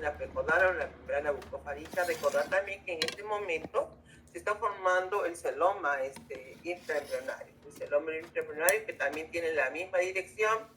la precaudal o la membrana bucofaríngea. Recordar también que en este momento se está formando el celoma intraembrionario. El celoma intraembrionario que también tiene la misma dirección,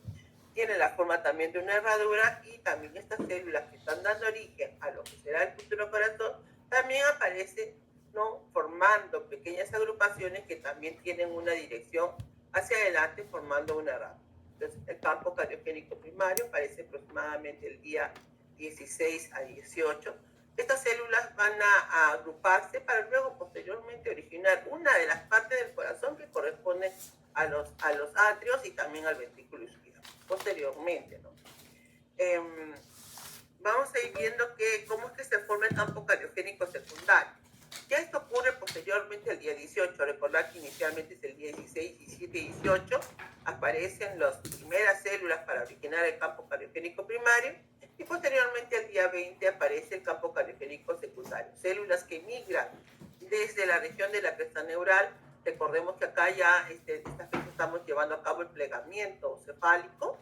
tiene la forma también de una herradura, y también estas células que están dando origen a lo que será el futuro corazón también aparecen, ¿no?, formando pequeñas agrupaciones que también tienen una dirección hacia adelante, formando una herradura. Entonces, el campo cardiogénico primario aparece aproximadamente el día 16 a 18. Estas células van a agruparse para luego posteriormente originar una de las partes del corazón que corresponde a los atrios y también al ventrículo izquierdo posteriormente, ¿no? Vamos a ir viendo cómo es que se forma el campo cardiogénico secundario. Ya esto ocurre posteriormente el día 18. Recordad que inicialmente es el día 16, 17 y 18. Aparecen las primeras células para originar el campo cardiogénico primario, y posteriormente el día 20 aparece el campo cardiogénico secundario. Células que migran desde la región de la cresta neural. Recordemos que acá ya esta fecha estamos llevando a cabo el plegamiento cefálico,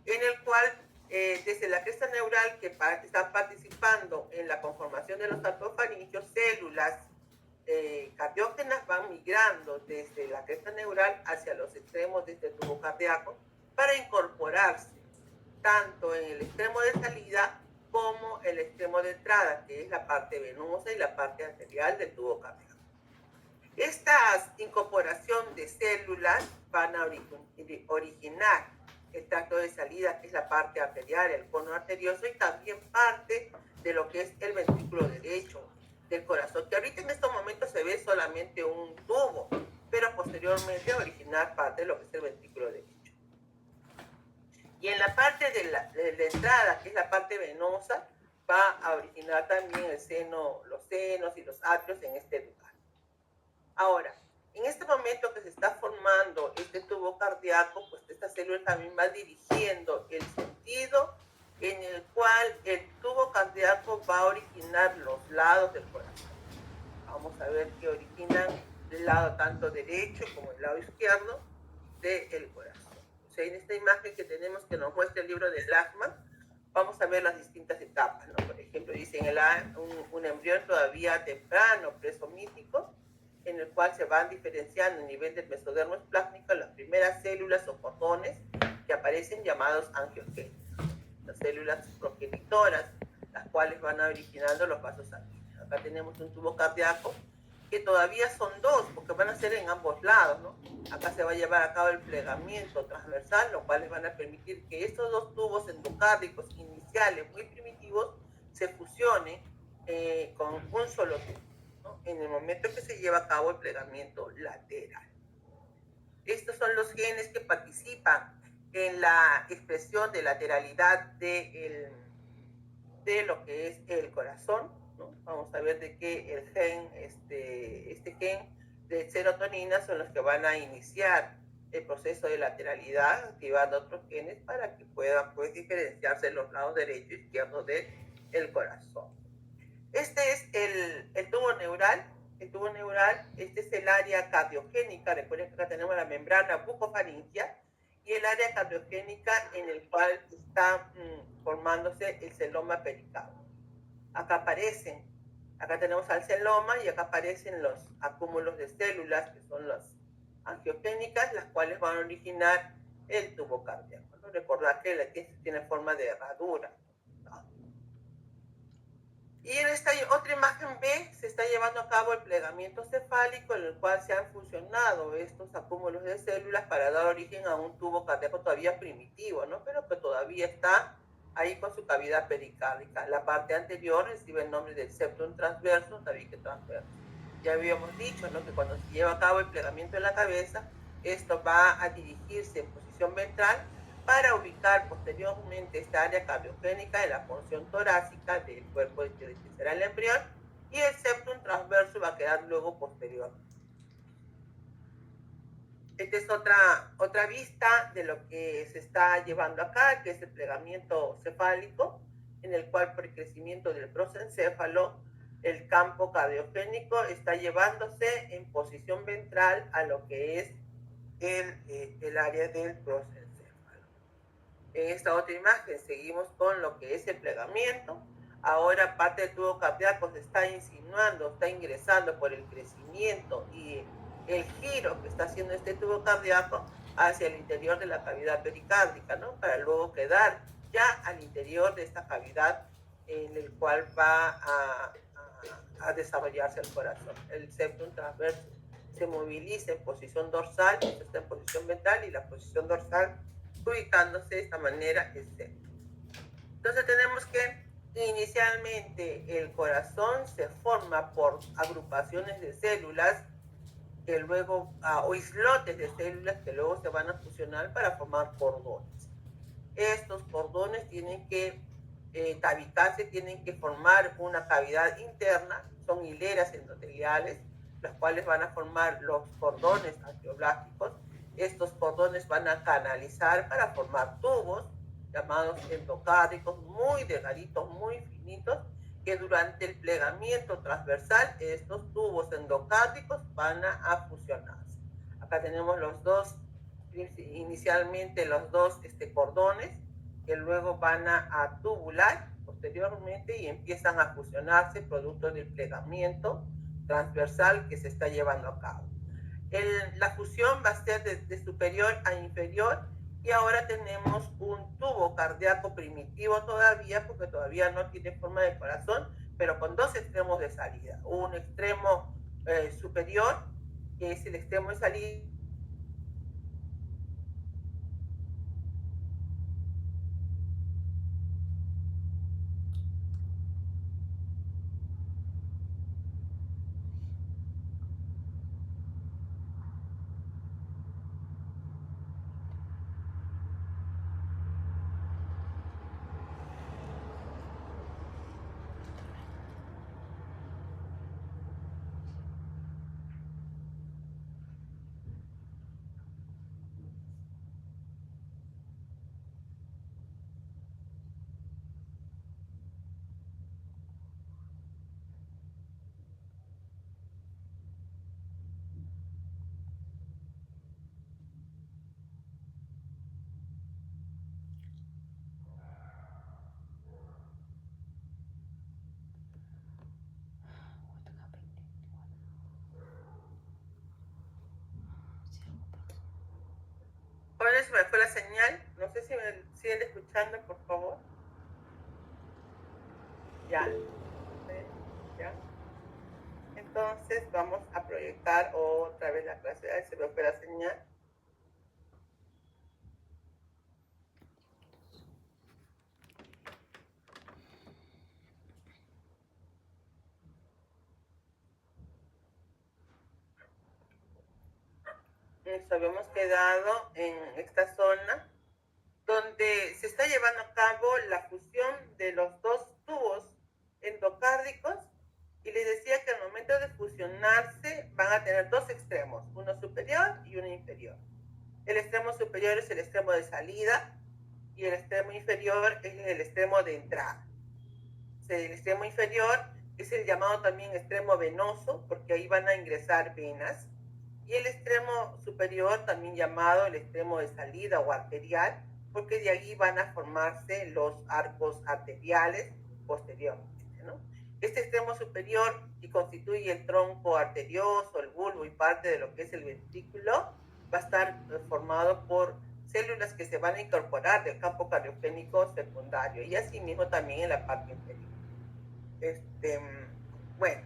en el cual desde la cresta neural, que está participando en la conformación de los alveofaringios, células cardiógenas van migrando desde la cresta neural hacia los extremos de este tubo cardíaco para incorporarse tanto en el extremo de salida como el extremo de entrada, que es la parte venosa y la parte arterial del tubo cardíaco. Esta incorporación de células van a originar el tracto de salida, que es la parte arterial, el cono arterioso, y también parte de lo que es el ventrículo derecho del corazón, que ahorita en estos momentos se ve solamente un tubo, pero posteriormente originar parte de lo que es el ventrículo derecho. Y en la parte de la entrada, que es la parte venosa, va a originar también el seno, los senos y los atrios en este lugar. Ahora, en este momento que se está formando este tubo cardíaco, pues esta célula también va dirigiendo el sentido en el cual el tubo cardíaco va a originar los lados del corazón. Vamos a ver que originan el lado tanto derecho como el lado izquierdo del corazón. O sea, en esta imagen que tenemos, que nos muestra el libro de Lachman, vamos a ver las distintas etapas, ¿no? Por ejemplo, dicen un embrión todavía temprano, presomítico, en el cual se van diferenciando a nivel del mesodermo esplásmico las primeras células o fotones que aparecen, llamados angiogénicos, las células progenitoras, las cuales van originando los vasos sanguíneos. Acá tenemos un tubo cardíaco que todavía son dos, porque van a ser en ambos lados, ¿no? Acá se va a llevar a cabo el plegamiento transversal, lo cual les van a permitir que estos dos tubos endocárdicos iniciales muy primitivos se fusionen con un solo tubo, ¿no?, en el momento que se lleva a cabo el plegamiento lateral. Estos son los genes que participan en la expresión de lateralidad de lo que es el corazón, ¿no? Vamos a ver de qué el gen, este gen de serotonina son los que van a iniciar el proceso de lateralidad, activando otros genes para que puedan, pues, diferenciarse los lados derecho e izquierdo del corazón. Este es el tubo neural. El tubo neural, este es el área cardiogénica. Recuerden que acá tenemos la membrana bucofaríngea y el área cardiogénica en el cual está formándose el celoma pericardio. Acá tenemos al celoma, y acá aparecen los acúmulos de células, que son las angiogénicas, las cuales van a originar el tubo cardíaco, ¿no? Recordad que tiene forma de herradura, ¿no? Y en esta otra imagen B se está llevando a cabo el plegamiento cefálico, en el cual se han fusionado estos acúmulos de células para dar origen a un tubo cardíaco todavía primitivo, ¿no?, pero que todavía está ahí con su cavidad pericárdica. La parte anterior recibe el nombre del septum transverso, tabique transverso. Ya habíamos dicho, ¿no?, que cuando se lleva a cabo el plegamiento en la cabeza, esto va a dirigirse en posición ventral para ubicar posteriormente esta área cardiogénica en la porción torácica del cuerpo del que será el embrión, y el septum transverso va a quedar luego posterior. Esta es otra vista de lo que se está llevando acá, que es el plegamiento cefálico, en el cual por el crecimiento del prosencéfalo, el campo cardiogénico está llevándose en posición ventral a lo que es el área del prosencéfalo. En esta otra imagen seguimos con lo que es el plegamiento. Ahora parte del tubo cardíaco se está insinuando, está ingresando por el crecimiento y el giro que está haciendo este tubo cardíaco hacia el interior de la cavidad pericárdica, ¿no? Para luego quedar ya al interior de esta cavidad en el cual va a desarrollarse el corazón. El septum transverso se moviliza en posición dorsal, esto está en posición ventral y la posición dorsal ubicándose de esta manera es septum. Entonces tenemos que inicialmente el corazón se forma por agrupaciones de células que luego, o islotes de células que luego se van a fusionar para formar cordones. Estos cordones tienen que tabicarse, tienen que formar una cavidad interna, son hileras endoteliales, las cuales van a formar los cordones angioblásticos. Estos cordones van a canalizar para formar tubos, llamados endocárdicos, muy delgaditos, muy finitos, que durante el plegamiento transversal, estos tubos endocárdicos van a fusionarse. Acá tenemos los dos, inicialmente los dos cordones, que luego van a tubular posteriormente y empiezan a fusionarse producto del plegamiento transversal que se está llevando a cabo. La fusión va a ser de superior a inferior y ahora tenemos un tubo cardíaco primitivo todavía, porque todavía no tiene forma de corazón, pero con dos extremos de salida. Un extremo superior, que es el extremo de salida. Ahora se me fue la señal, no sé si me siguen escuchando, por favor. Ya, ya. Entonces vamos a proyectar otra vez la clase. Ahí se me fue la señal. Nos habíamos quedado en esta zona donde se está llevando a cabo la fusión de los dos tubos endocárdicos y les decía que al momento de fusionarse van a tener dos extremos, uno superior y uno inferior. El extremo superior es el extremo de salida y el extremo inferior es el extremo de entrada. El extremo inferior es el llamado también extremo venoso, porque ahí van a ingresar venas, y el extremo superior también llamado el extremo de salida o arterial, porque de ahí van a formarse los arcos arteriales posteriormente, ¿no? Este extremo superior, que constituye el tronco arterioso, el bulbo y parte de lo que es el ventrículo, va a estar formado por células que se van a incorporar del campo cardiogénico secundario y asimismo también en la parte inferior. Bueno,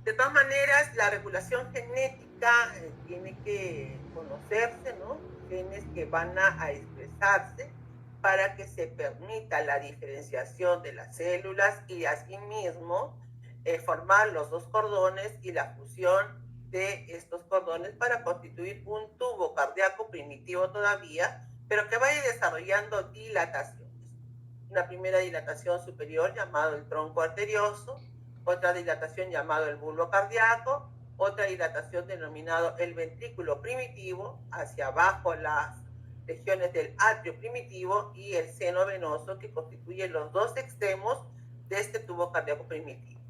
de todas maneras, la regulación genética tiene que conocerse, ¿no? Genes que van a expresarse para que se permita la diferenciación de las células y asimismo formar los dos cordones y la fusión de estos cordones para constituir un tubo cardíaco primitivo todavía, pero que vaya desarrollando dilataciones. Una primera dilatación superior llamado el tronco arterioso, otra dilatación llamado el bulbo cardíaco, otra dilatación denominado el ventrículo primitivo, hacia abajo las regiones del atrio primitivo y el seno venoso que constituyen los dos extremos de este tubo cardíaco primitivo.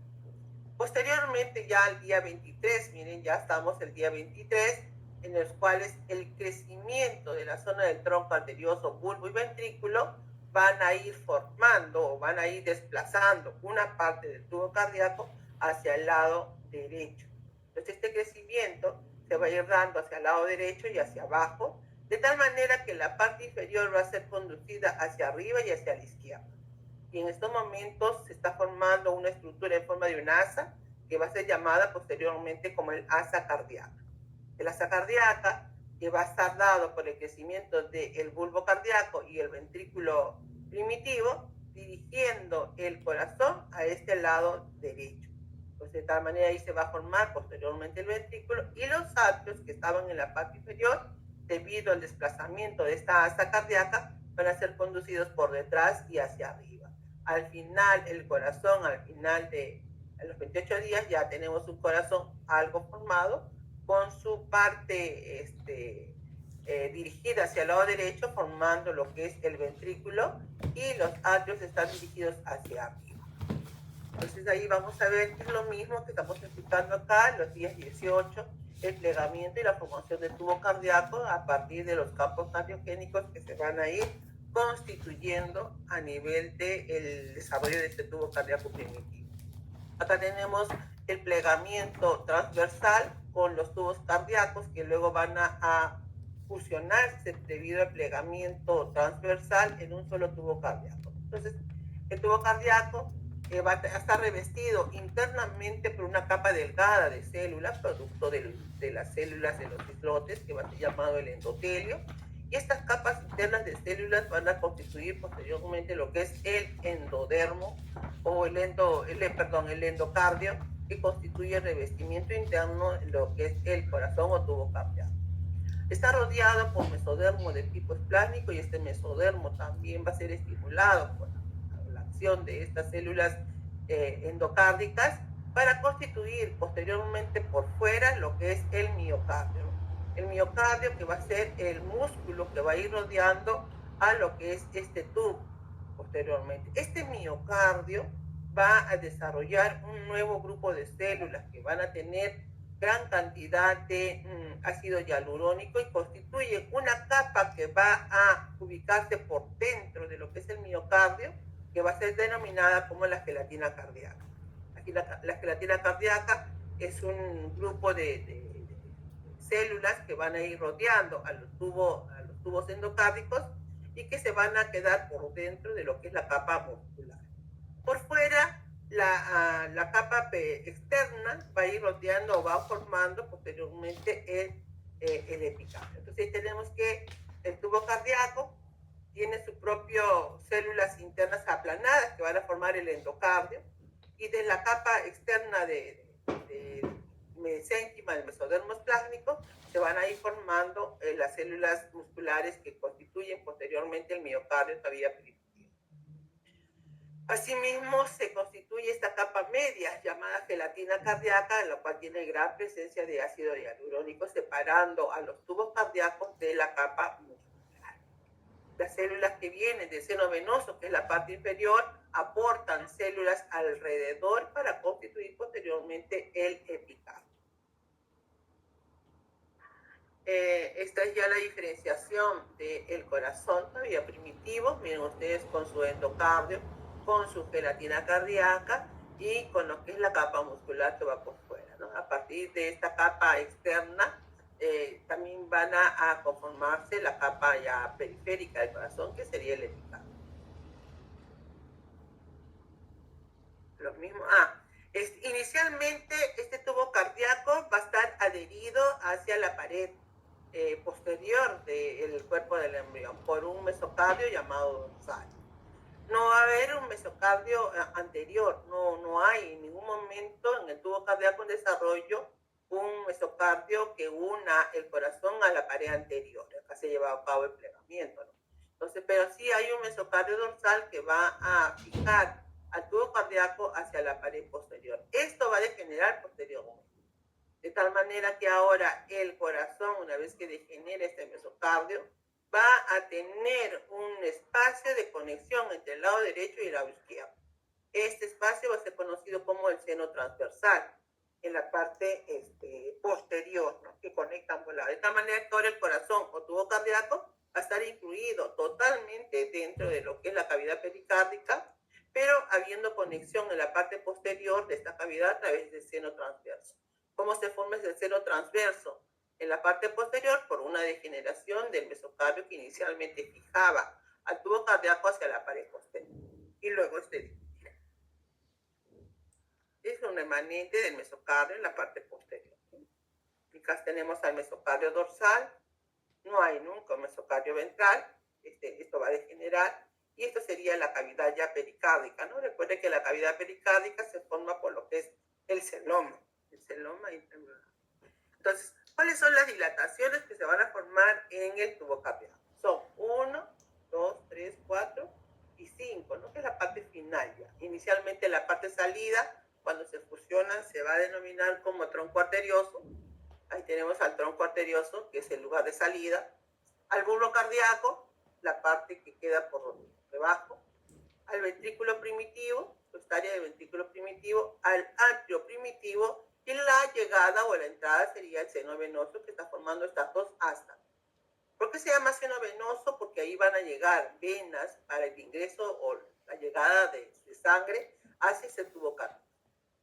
Posteriormente ya al día 23, miren, ya estamos el día 23, en los cuales el crecimiento de la zona del tronco arterioso, bulbo y ventrículo van a ir formando o van a ir desplazando una parte del tubo cardíaco hacia el lado derecho. Entonces este crecimiento se va a ir dando hacia el lado derecho y hacia abajo, de tal manera que la parte inferior va a ser conducida hacia arriba y hacia la izquierda. Y en estos momentos se está formando una estructura en forma de un asa que va a ser llamada posteriormente como el asa cardíaca. El asa cardíaca, que va a estar dado por el crecimiento del bulbo cardíaco y el ventrículo primitivo, dirigiendo el corazón a este lado derecho. Pues de tal manera ahí se va a formar posteriormente el ventrículo y los atrios que estaban en la parte inferior, debido al desplazamiento de esta asa cardíaca, van a ser conducidos por detrás y hacia arriba. Al final, el corazón, al final de los 28 días, ya tenemos un corazón algo formado, con su parte dirigida hacia el lado derecho, formando lo que es el ventrículo, y los atrios están dirigidos hacia arriba. Entonces ahí vamos a ver que es lo mismo que estamos explicando acá, los días 18, el plegamiento y la formación del tubo cardíaco a partir de los campos cardiogénicos que se van a ir constituyendo a nivel del desarrollo de este tubo cardíaco primitivo. Acá tenemos el plegamiento transversal con los tubos cardíacos que luego van a fusionarse debido al plegamiento transversal en un solo tubo cardíaco. Entonces, el tubo cardíaco va a estar revestido internamente por una capa delgada de células, producto de las células de los islotes, que va a ser llamado el endotelio. Y estas capas internas de células van a constituir posteriormente lo que es el endodermo o el endocardio, que constituye el revestimiento interno en lo que es el corazón o tubo cardíaco. Está rodeado por mesodermo de tipo esplástico y este mesodermo también va a ser estimulado por la acción de estas células endocárdicas para constituir posteriormente por fuera lo que es el miocardio. El miocardio, que va a ser el músculo que va a ir rodeando a lo que es este tubo posteriormente. Este miocardio va a desarrollar un nuevo grupo de células que van a tener gran cantidad de ácido hialurónico y constituye una capa que va a ubicarse por dentro de lo que es el miocardio, que va a ser denominada como la gelatina cardíaca. Aquí la gelatina cardíaca es un grupo de células que van a ir rodeando a los tubos endocárdicos y que se van a quedar por dentro de lo que es la capa muscular. Por fuera, la capa externa va a ir rodeando o va formando posteriormente el epicardio. Entonces tenemos que el tubo cardíaco tiene sus propias células internas aplanadas que van a formar el endocardio, y de la capa externa de mesénquima, del mesodermo esplástico, se van a ir formando las células musculares que constituyen posteriormente el miocardio todavía primitivo. Asimismo, se constituye esta capa media llamada gelatina cardíaca, en la cual tiene gran presencia de ácido hialurónico, separando a los tubos cardíacos de la capa muscular. Las células que vienen del seno venoso, que es la parte inferior, aportan células alrededor para constituir posteriormente el epicardio. Esta es ya la diferenciación del corazón todavía primitivo. Miren ustedes, con su endocardio, con su gelatina cardíaca y con lo que es la capa muscular que va por fuera, ¿no? A partir de esta capa externa también van a conformarse la capa ya periférica del corazón, que sería el epicardio. Lo mismo. Inicialmente este tubo cardíaco va a estar adherido hacia la pared posterior del cuerpo del embrión por un mesocardio llamado dorsal. No va a haber un mesocardio anterior, no hay en ningún momento en el tubo cardíaco en desarrollo un mesocardio que una el corazón a la pared anterior. Acá se lleva a cabo el plegamiento, ¿no? Entonces, pero sí hay un mesocardio dorsal que va a fijar al tubo cardíaco hacia la pared posterior. Esto va a degenerar posteriormente. De tal manera que ahora el corazón, una vez que degenera este mesocardio, va a tener un espacio de conexión entre el lado derecho y el lado izquierdo. Este espacio va a ser conocido como el seno transversal, en la parte posterior, ¿no? Que conecta ambos lados. De tal manera que ahora el corazón o tubo cardíaco va a estar incluido totalmente dentro de lo que es la cavidad pericárdica, pero habiendo conexión en la parte posterior de esta cavidad a través del seno transverso. ¿Cómo se forma ese seno transverso? En la parte posterior, por una degeneración del mesocardio que inicialmente fijaba al tubo cardíaco hacia la pared posterior. Y luego es un remanente del mesocardio en la parte posterior. Acá tenemos al mesocardio dorsal, no hay nunca un mesocardio ventral, esto va a degenerar, y esto sería la cavidad ya pericárdica, ¿no? Recuerden que la cavidad pericárdica se forma por lo que es el celoma Entonces, ¿cuáles son las dilataciones que se van a formar en el tubo cardíaco? Son 1, 2, 3, 4 y 5, ¿no? Que es la parte final ya. Inicialmente la parte salida, cuando se fusionan, se va a denominar como tronco arterioso. Ahí tenemos al tronco arterioso, que es el lugar de salida. Al bulbo cardíaco, la parte que queda por debajo. Al ventrículo primitivo, esta área del ventrículo primitivo, al atrio primitivo, y la llegada o la entrada sería el seno venoso, que está formando estas dos astas. ¿Por qué se llama seno venoso? Porque ahí van a llegar venas para el ingreso o la llegada de sangre hacia ese tubo cardíaco.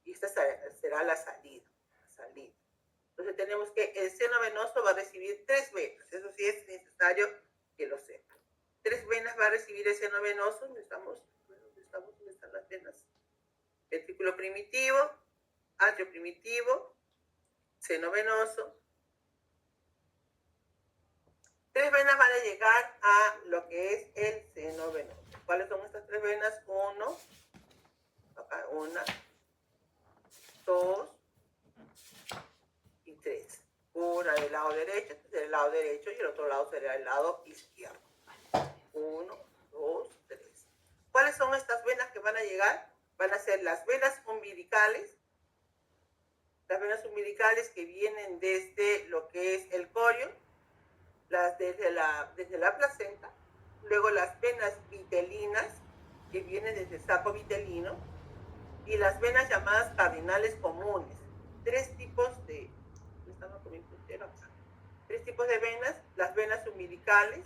Y esta será la salida. Entonces tenemos que el seno venoso va a recibir 3 venas. Eso sí es necesario que lo sepan. 3 venas va a recibir el seno venoso. ¿Dónde están las venas? Ventrículo primitivo, atrio primitivo, seno venoso. 3 venas van a llegar a lo que es el seno venoso. ¿Cuáles son estas 3 venas? 1, acá 1, 2 y 3. Una del lado derecho, esta es del lado derecho y el otro lado será el lado izquierdo. 1, 2, 3. ¿Cuáles son estas venas que van a llegar? Van a ser las venas umbilicales. Las venas umbilicales que vienen desde lo que es el corio, desde la placenta. Luego las venas vitelinas que vienen desde el saco vitelino. Y las venas llamadas cardinales comunes. 3 tipos de... Tres tipos de venas: las venas umbilicales,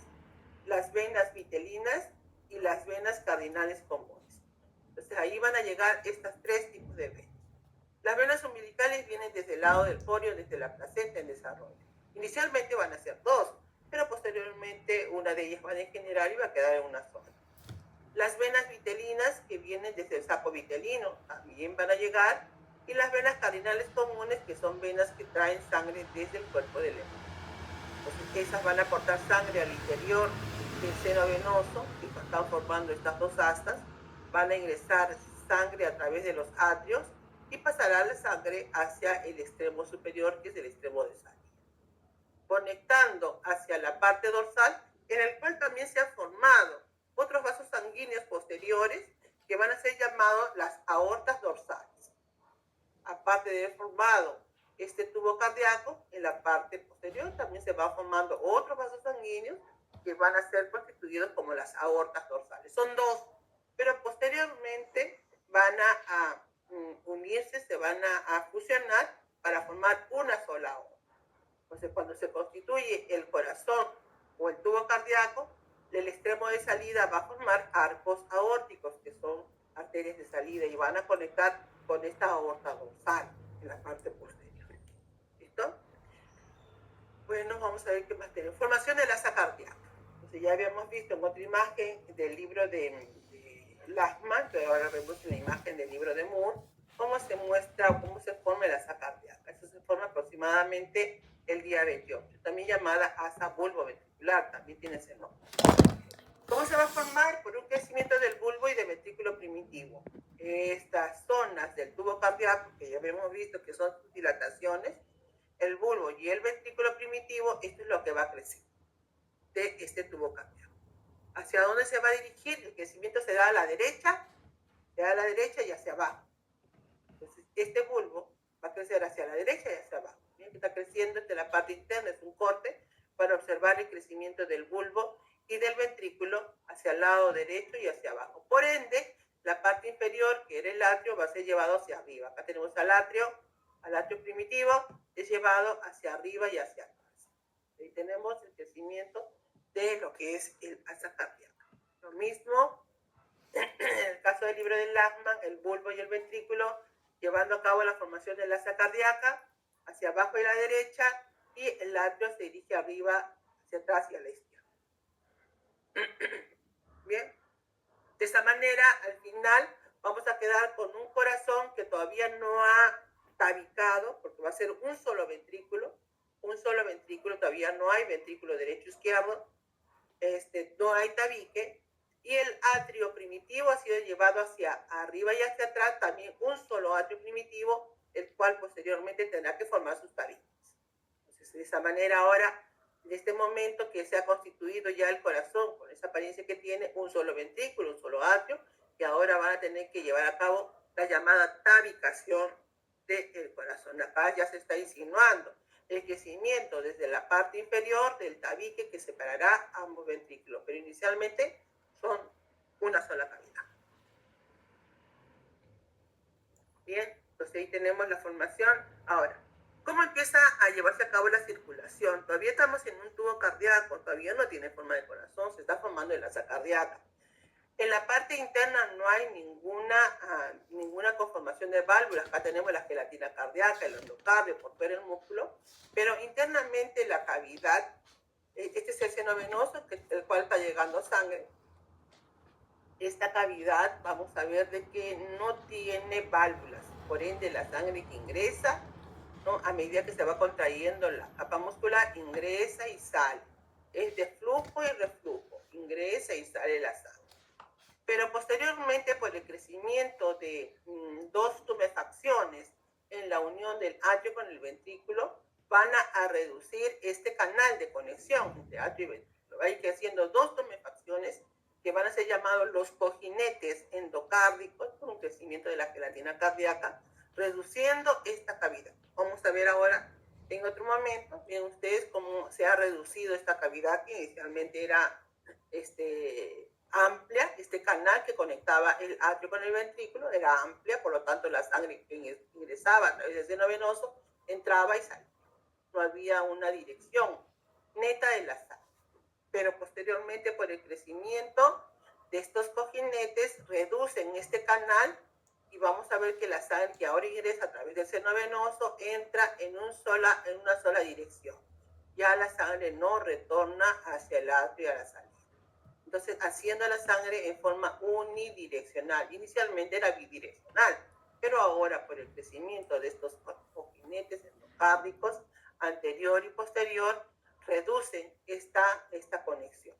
las venas vitelinas y las venas cardinales comunes. Entonces ahí van a llegar estos 3 tipos de venas. Las venas umbilicales vienen desde el lado del corio, desde la placenta en desarrollo. Inicialmente van a ser 2, pero posteriormente una de ellas va a degenerar y va a quedar en una sola. Las venas vitelinas que vienen desde el saco vitelino también van a llegar, y las venas cardinales comunes, que son venas que traen sangre desde el cuerpo del hembra. Entonces esas van a aportar sangre al interior del seno venoso, que están formando estas dos astas. Van a ingresar sangre a través de los atrios y pasará la sangre hacia el extremo superior, que es el extremo de salida, conectando hacia la parte dorsal, en el cual también se han formado otros vasos sanguíneos posteriores que van a ser llamados las aortas dorsales. Aparte de haber formado este tubo cardíaco, en la parte posterior también se van formando otros vasos sanguíneos que van a ser constituidos como las aortas dorsales. Son 2, pero posteriormente van a unirse, se van a fusionar para formar una sola aorta. Entonces, cuando se constituye el corazón o el tubo cardíaco, el extremo de salida va a formar arcos aórticos, que son arterias de salida, y van a conectar con esta aorta dorsal en la parte posterior. ¿Listo? Bueno, vamos a ver qué más tenemos. Formación de la asa cardíaca. Entonces, ya habíamos visto en otra imagen del libro de Lachman, pero ahora vemos en la imagen del libro de Moore, cómo se muestra o cómo se forma la asa cardíaca. Eso se forma aproximadamente el día 28, también llamada asa bulboventricular, también tiene ese nombre. ¿Cómo se va a formar? Por un crecimiento del bulbo y del ventrículo primitivo. Estas zonas del tubo cardíaco, que ya habíamos visto que son sus dilataciones, el bulbo y el ventrículo primitivo, esto es lo que va a crecer de este tubo cardíaco. ¿Hacia dónde se va a dirigir? El crecimiento se da a la derecha y hacia abajo. Entonces, este bulbo va a crecer hacia la derecha y hacia abajo. Miren que está creciendo desde la parte interna, es un corte para observar el crecimiento del bulbo y del ventrículo hacia el lado derecho y hacia abajo. Por ende, la parte inferior, que era el atrio, va a ser llevado hacia arriba. Acá tenemos al atrio primitivo, es llevado hacia arriba y hacia atrás. Ahí tenemos el crecimiento de lo que es el asa cardíaca. Lo mismo en el caso del libro de Lachman, el bulbo y el ventrículo, llevando a cabo la formación del asa cardíaca hacia abajo y a la derecha, y el atrio se dirige arriba, hacia atrás y a la izquierda. Bien, de esa manera, al final, vamos a quedar con un corazón que todavía no ha tabicado, porque va a ser un solo ventrículo, todavía no hay ventrículo derecho izquierdo, no hay tabique, y el atrio primitivo ha sido llevado hacia arriba y hacia atrás, también un solo atrio primitivo, el cual posteriormente tendrá que formar sus tabiques. Entonces, de esa manera ahora, en este momento que se ha constituido ya el corazón, con esa apariencia que tiene, un solo ventrículo, un solo atrio, que ahora van a tener que llevar a cabo la llamada tabicación del corazón. Acá ya se está insinuando el crecimiento desde la parte inferior del tabique que separará ambos ventrículos, pero inicialmente son una sola cavidad. Bien, entonces ahí tenemos la formación. Ahora, ¿cómo empieza a llevarse a cabo la circulación? Todavía estamos en un tubo cardíaco, todavía no tiene forma de corazón, se está formando el asa cardíaca. En la parte interna no hay ninguna conformación de válvulas. Acá tenemos la gelatina cardíaca, el endocardio, por fuera el músculo, pero internamente la cavidad, este es el seno venoso, el cual está llegando sangre. Esta cavidad, vamos a ver de que no tiene válvulas, por ende la sangre que ingresa, ¿no? A medida que se va contrayendo la capa muscular, ingresa y sale. Es de flujo y reflujo, ingresa y sale la sangre. Pero posteriormente, por el crecimiento de dos tumefacciones en la unión del atrio con el ventrículo, van a reducir este canal de conexión entre atrio y ventrículo. Va a ir creciendo dos tumefacciones que van a ser llamados los cojinetes endocárdicos, por un crecimiento de la gelatina cardíaca, reduciendo esta cavidad. Vamos a ver ahora, en otro momento, ven ustedes cómo se ha reducido esta cavidad que inicialmente era amplia. Este canal que conectaba el atrio con el ventrículo era amplia, por lo tanto la sangre que ingresaba a través del seno venoso entraba y salía. No había una dirección neta de la sangre. Pero posteriormente, por el crecimiento de estos cojinetes, reducen este canal y vamos a ver que la sangre que ahora ingresa a través del seno venoso entra en una sola dirección. Ya la sangre no retorna hacia el atrio y a la salida. Entonces, haciendo la sangre en forma unidireccional. Inicialmente era bidireccional, pero ahora por el crecimiento de estos cojinetes endocárdicos anterior y posterior, reducen esta conexión.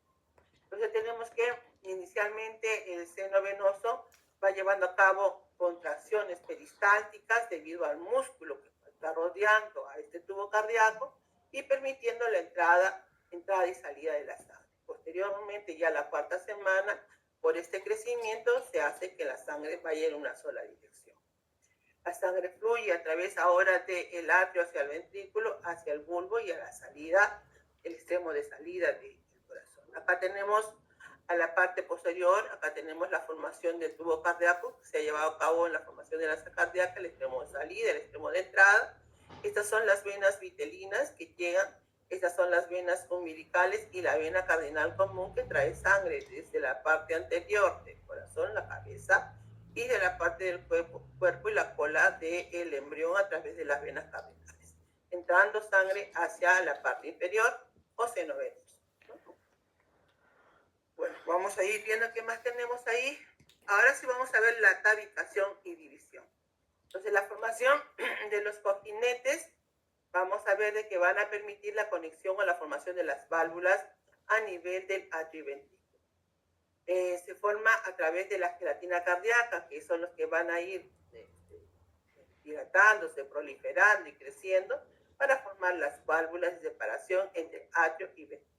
Entonces tenemos que inicialmente el seno venoso va llevando a cabo contracciones peristálticas debido al músculo que está rodeando a este tubo cardíaco y permitiendo la entrada y salida de la sangre. Posteriormente, ya la cuarta semana, por este crecimiento se hace que la sangre vaya en una sola dirección. La sangre fluye a través ahora del atrio hacia el ventrículo, hacia el bulbo y a la salida, el extremo de salida del corazón. Acá tenemos a la parte posterior, acá tenemos la formación del tubo cardíaco, que se ha llevado a cabo en la formación de la asa cardíaca, el extremo de salida, el extremo de entrada. Estas son las venas vitelinas que llegan, estas son las venas umbilicales y la vena cardinal común que trae sangre desde la parte anterior del corazón, la cabeza, y de la parte del cuerpo y la cola del embrión a través de las venas cardinales, entrando sangre hacia la parte inferior o seno venoso. Bueno, vamos a ir viendo qué más tenemos ahí. Ahora sí vamos a ver la tabicación y división. Entonces, la formación de los cojinetes, vamos a ver de que van a permitir la conexión o la formación de las válvulas a nivel del atrio y ventrículo. Se forma a través de la gelatina cardíaca, que son los que van a ir dilatándose, proliferando y creciendo para formar las válvulas de separación entre atrio y ventrículo.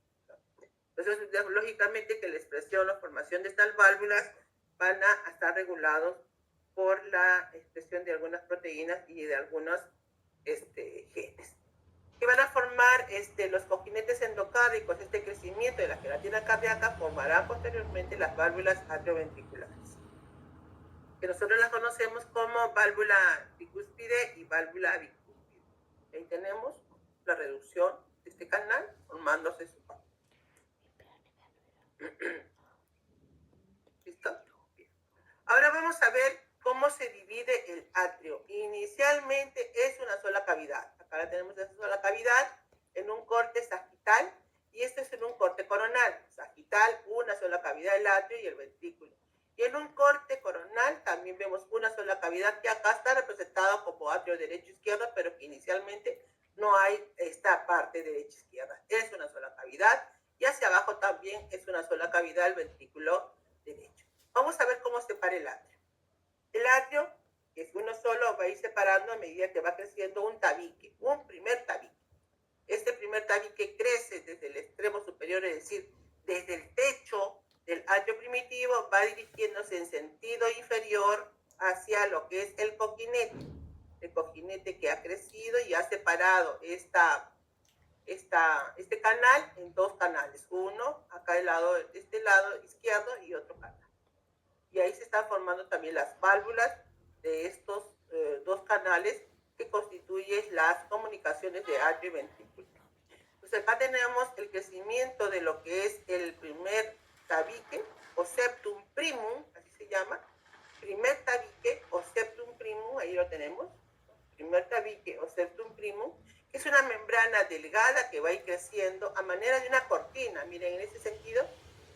Entonces, lógicamente que la expresión o formación de estas válvulas van a estar regulados por la expresión de algunas proteínas y de algunos genes. Que van a formar los cojinetes endocárdicos, este crecimiento de la gelatina cardíaca formará posteriormente las válvulas atrioventriculares, que nosotros las conocemos como válvula tricúspide y válvula bicúspide. Ahí tenemos la reducción de este canal formándose su válvula. Ahora vamos a ver cómo se divide el atrio. Inicialmente es una sola cavidad. Acá la tenemos esa sola cavidad en un corte sagital y este es en un corte coronal. Sagital, una sola cavidad, el atrio y el ventrículo. Y en un corte coronal también vemos una sola cavidad que acá está representada como atrio derecho-izquierda, pero que inicialmente no hay esta parte derecha-izquierda. Es una sola cavidad y hacia abajo también es una sola cavidad el ventrículo derecho. Vamos a ver cómo se separa el atrio. El atrio, que es uno solo, va a ir separando a medida que va creciendo un tabique, un primer tabique. Este primer tabique crece desde el extremo superior, es decir, desde el techo del atrio primitivo, va dirigiéndose en sentido inferior hacia lo que es el cojinete que ha crecido y ha separado este canal en dos canales, uno acá del lado, de este lado izquierdo y otro canal. Y ahí se están formando también las válvulas de estos dos canales que constituyen las comunicaciones de atrio y ventrículo. Pues acá tenemos el crecimiento de lo que es el primer tabique o septum primum, así se llama, primer tabique o septum primum, ahí lo tenemos, primer tabique o septum primum, que es una membrana delgada que va a ir creciendo a manera de una cortina. Miren, en ese sentido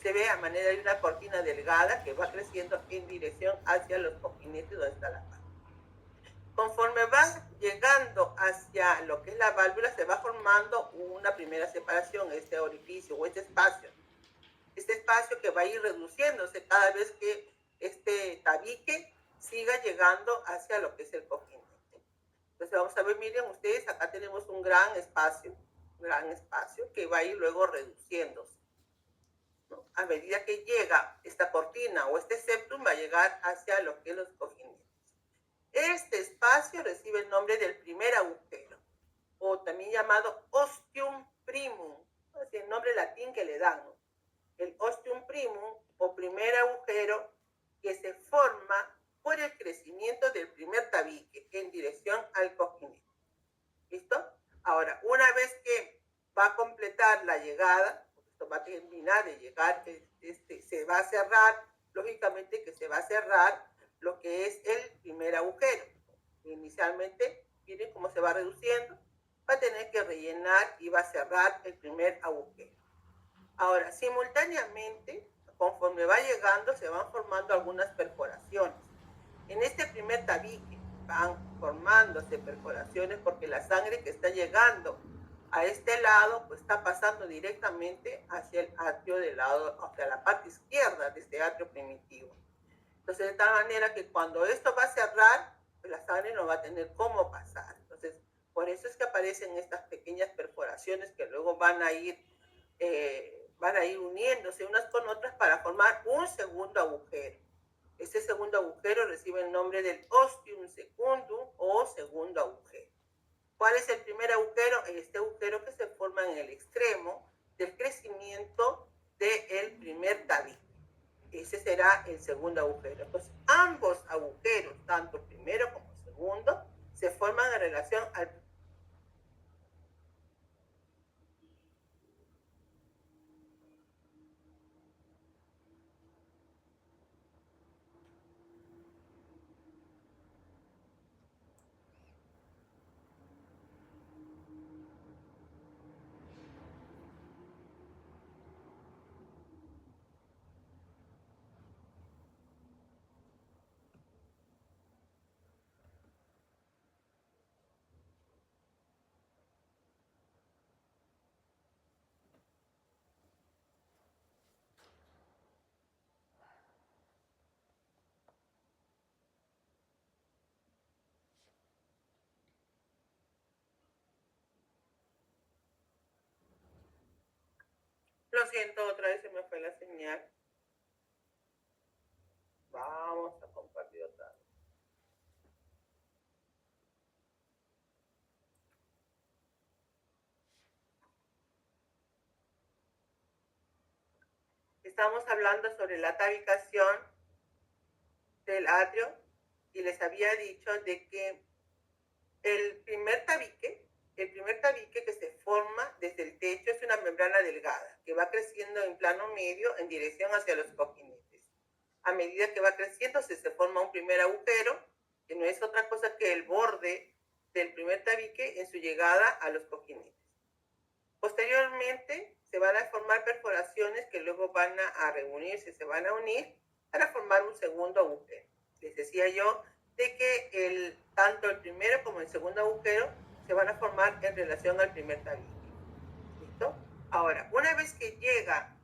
se ve a manera de una cortina delgada que va creciendo en dirección hacia los cojinetes donde está la válvula. Conforme va llegando hacia lo que es la válvula, se va formando una primera separación, este orificio o este espacio que va a ir reduciéndose cada vez que este tabique siga llegando hacia lo que es el cojinete. Entonces vamos a ver, miren ustedes, acá tenemos un gran espacio que va a ir luego reduciéndose, ¿no? A medida que llega esta cortina o este septum, va a llegar hacia lo que es los cojinetes. Este espacio recibe el nombre del primer agujero, o también llamado ostium primum, es el nombre latín que le dan, ¿no? El ostium primum o primer agujero que se forma por el crecimiento del primer tabique en dirección al cojinete. ¿Listo? Ahora, una vez que va a completar la llegada, esto va a terminar de llegar, se va a cerrar, lógicamente que se va a cerrar lo que es el primer agujero. Inicialmente, miren cómo se va reduciendo, va a tener que rellenar y va a cerrar el primer agujero. Ahora, simultáneamente, conforme va llegando, se van formando algunas perforaciones. En este primer tabique van formándose perforaciones porque la sangre que está llegando a este lado pues está pasando directamente hacia el atrio del lado, hacia la parte izquierda de este atrio primitivo. Entonces, de tal manera que cuando esto va a cerrar, pues la sangre no va a tener cómo pasar. Entonces, por eso es que aparecen estas pequeñas perforaciones que luego van a ir uniéndose unas con otras para formar un segundo agujero. Este segundo agujero recibe el nombre del ostium secundum o segundo agujero. ¿Cuál es el primer agujero? Este agujero que se forma en el extremo del crecimiento del primer tabique. Ese será el segundo agujero. Entonces, ambos agujeros, tanto primero como segundo, se forman en relación al... Lo siento, otra vez se me fue la señal. Vamos a compartir otra vez. Estamos hablando sobre la tabicación del atrio y les había dicho de que el primer tabique que se forma desde el techo es una membrana delgada que va creciendo en plano medio en dirección hacia los cojinetes. A medida que va creciendo se forma un primer agujero, que no es otra cosa que el borde del primer tabique en su llegada a los cojinetes. Posteriormente se van a formar perforaciones que luego van a reunirse, se van a unir para formar un segundo agujero. Les decía yo de que tanto el primero como el segundo agujero se van a formar en relación al primer tabique. ¿Listo? Ahora, una vez que llega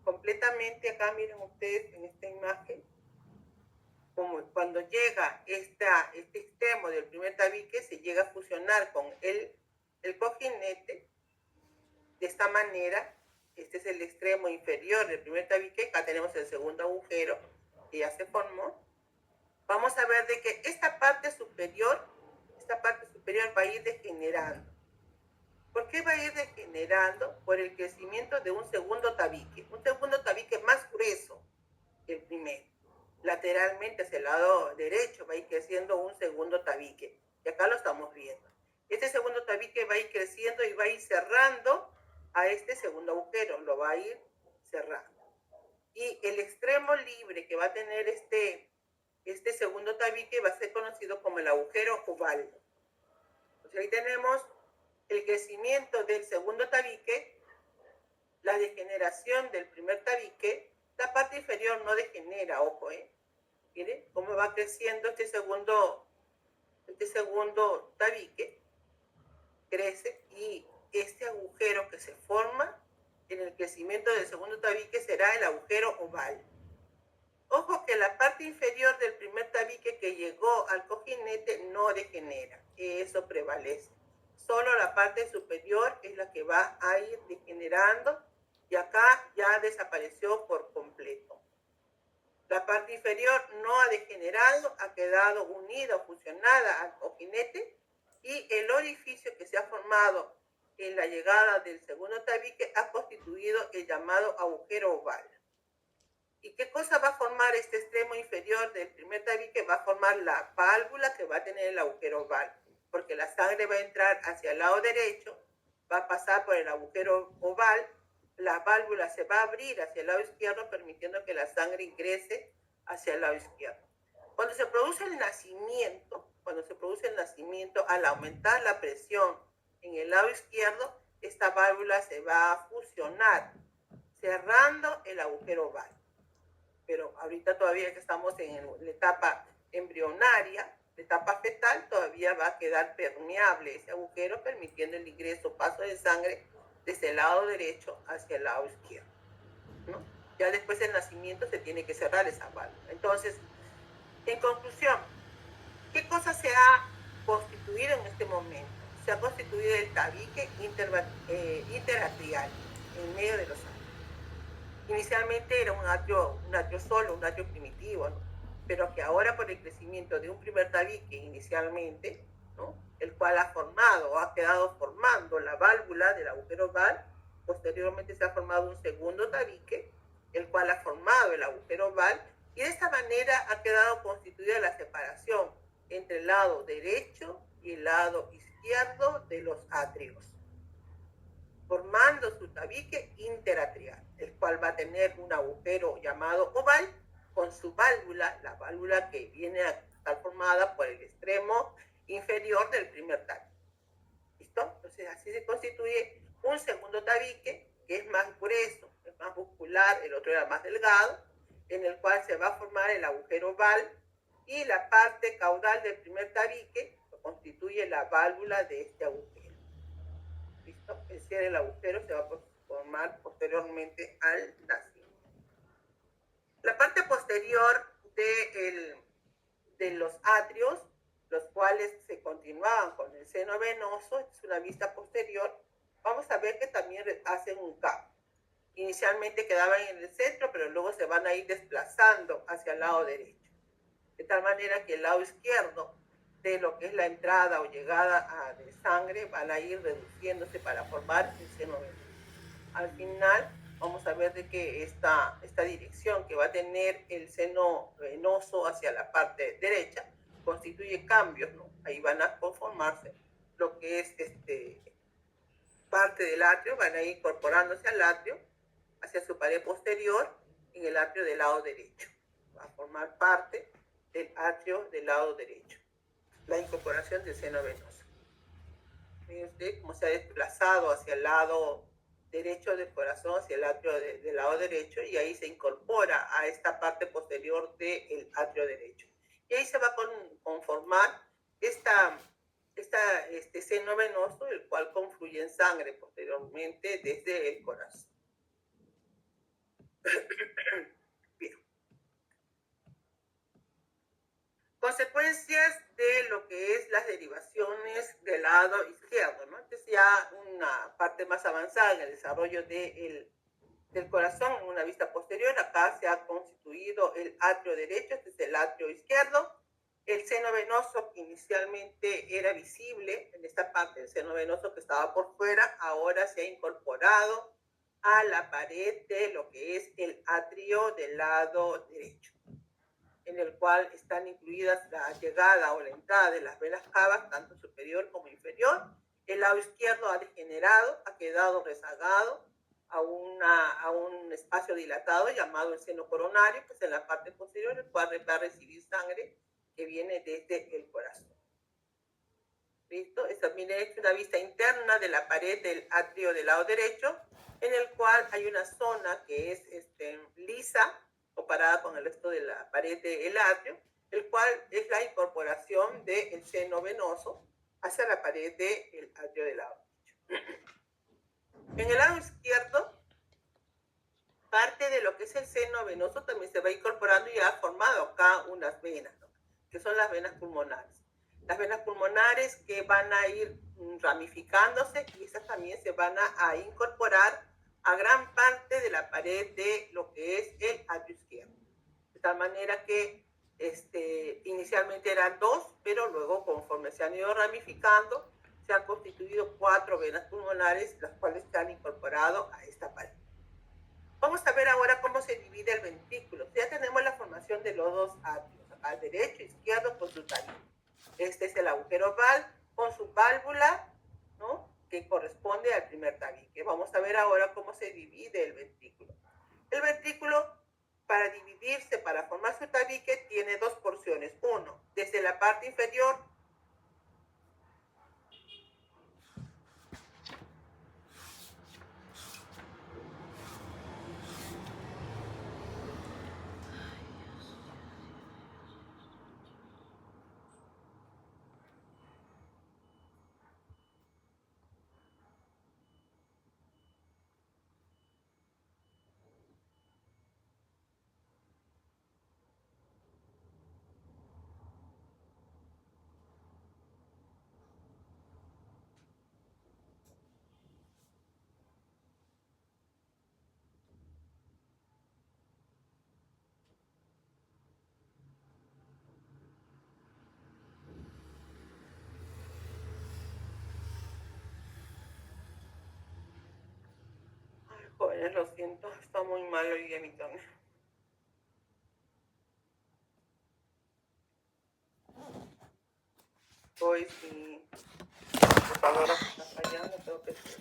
completamente acá, miren ustedes en esta imagen, como cuando llega este extremo del primer tabique, se llega a fusionar con el cojinete. De esta manera, este es el extremo inferior del primer tabique, acá tenemos el segundo agujero que ya se formó. Vamos a ver de que esta parte superior va a ir degenerando. ¿Por qué va a ir degenerando? Por el crecimiento de un segundo tabique más grueso que el primero. Lateralmente hacia el lado derecho va a ir creciendo un segundo tabique, y acá lo estamos viendo. Este segundo tabique va a ir creciendo y va a ir cerrando a este segundo agujero, lo va a ir cerrando. Y el extremo libre que va a tener este segundo tabique va a ser conocido como el agujero oval. Entonces ahí tenemos el crecimiento del segundo tabique, la degeneración del primer tabique. La parte inferior no degenera, ojo, miren cómo va creciendo este segundo tabique, crece, y este agujero que se forma en el crecimiento del segundo tabique será el agujero oval. Ojo que la parte inferior del primer tabique que llegó al cojinete no degenera, eso prevalece. Solo la parte superior es la que va a ir degenerando, y acá ya desapareció por completo. La parte inferior no ha degenerado, ha quedado unida o fusionada al cojinete, y el orificio que se ha formado en la llegada del segundo tabique ha constituido el llamado agujero oval. ¿Y qué cosa va a formar este extremo inferior del primer tabique? Va a formar la válvula que va a tener el agujero oval, porque la sangre va a entrar hacia el lado derecho, va a pasar por el agujero oval, la válvula se va a abrir hacia el lado izquierdo, permitiendo que la sangre ingrese hacia el lado izquierdo. Cuando se produce el nacimiento, al aumentar la presión en el lado izquierdo, esta válvula se va a fusionar, cerrando el agujero oval. Pero ahorita todavía que estamos en la etapa embrionaria, la etapa fetal, todavía va a quedar permeable ese agujero, permitiendo el ingreso, paso de sangre desde el lado derecho hacia el lado izquierdo, ¿no? Ya después del nacimiento se tiene que cerrar esa válvula. Entonces, en conclusión, ¿qué cosa se ha constituido en este momento? Se ha constituido el tabique interatrial en medio de los atrios. Inicialmente era un atrio solo, un atrio primitivo, ¿no? Pero que ahora, por el crecimiento de un primer tabique inicialmente, ¿no?, el cual ha formado o ha quedado formando la válvula del agujero oval, posteriormente se ha formado un segundo tabique, el cual ha formado el agujero oval, y de esta manera ha quedado constituida la separación entre el lado derecho y el lado izquierdo de los atrios, formando su tabique interatrial, el cual va a tener un agujero llamado oval con su válvula, la válvula que viene a estar formada por el extremo inferior del primer tabique. ¿Listo? Entonces así se constituye un segundo tabique, que es más grueso, es más muscular, el otro era más delgado, en el cual se va a formar el agujero oval, y la parte caudal del primer tabique constituye la válvula de este agujero. ¿Listo? El cierre del agujero se va a formar posteriormente al nacimiento. La parte posterior de los atrios, los cuales se continuaban con el seno venoso, es una vista posterior, vamos a ver que también hacen un cambio. Inicialmente quedaban en el centro, pero luego se van a ir desplazando hacia el lado derecho. De tal manera que el lado izquierdo de lo que es la entrada o llegada de sangre van a ir reduciéndose para formar el seno venoso. Al final vamos a ver de que esta dirección que va a tener el seno venoso hacia la parte derecha constituye cambios, ¿no? Ahí van a conformarse lo que es parte del atrio, van a ir incorporándose al atrio hacia su pared posterior en el atrio del lado derecho. a formar parte del atrio del lado derecho. La incorporación del seno venoso. Miren usted cómo se ha desplazado hacia el lado derecho del corazón, hacia el atrio del lado derecho, y ahí se incorpora a esta parte posterior del atrio derecho. Y ahí se va a conformar este seno venoso, el cual confluye en sangre posteriormente desde el corazón. Bien. Consecuencias de lo que es las derivaciones del lado izquierdo, ¿no? Entonces ya una parte más avanzada en el desarrollo del corazón, en una vista posterior, acá se ha constituido el atrio derecho, este es el atrio izquierdo. El seno venoso que inicialmente era visible en esta parte, el seno venoso que estaba por fuera, ahora se ha incorporado a la pared de lo que es el atrio del lado derecho, en el cual están incluidas la llegada o la entrada de las venas cavas, tanto superior como inferior. El lado izquierdo ha degenerado, ha quedado rezagado a un espacio dilatado llamado el seno coronario, que es en la parte posterior, el cual va a recibir sangre que viene desde el corazón. ¿Listo? Esta también es una vista interna de la pared del atrio del lado derecho, en el cual hay una zona que es lisa, comparada con el resto de la pared del atrio, el cual es la incorporación del seno venoso hacia la pared del atrio del lado derecho. En el lado izquierdo, parte de lo que es el seno venoso también se va incorporando y ha formado acá unas venas, ¿no? Que son las venas pulmonares. Las venas pulmonares que van a ir ramificándose y esas también se van a incorporar a gran parte de la pared de lo que es el atrio izquierdo. De tal manera que inicialmente eran dos, pero luego conforme se han ido ramificando, se han constituido 4 venas pulmonares, las cuales se han incorporado a esta pared. Vamos a ver ahora cómo se divide el ventrículo. Ya tenemos la formación de los dos atrios, al derecho e izquierdo con su tabique. Este es el agujero oval con su válvula, ¿no?, que corresponde al primer tabique. Vamos a ver ahora cómo se divide el ventrículo. El ventrículo, para dividirse, para formar su tabique, tiene dos porciones. Uno, desde la parte inferior, ay, jóvenes, lo siento, está muy mal hoy día mi tono. Hoy sí, la computadora se está fallando, tengo que hacer.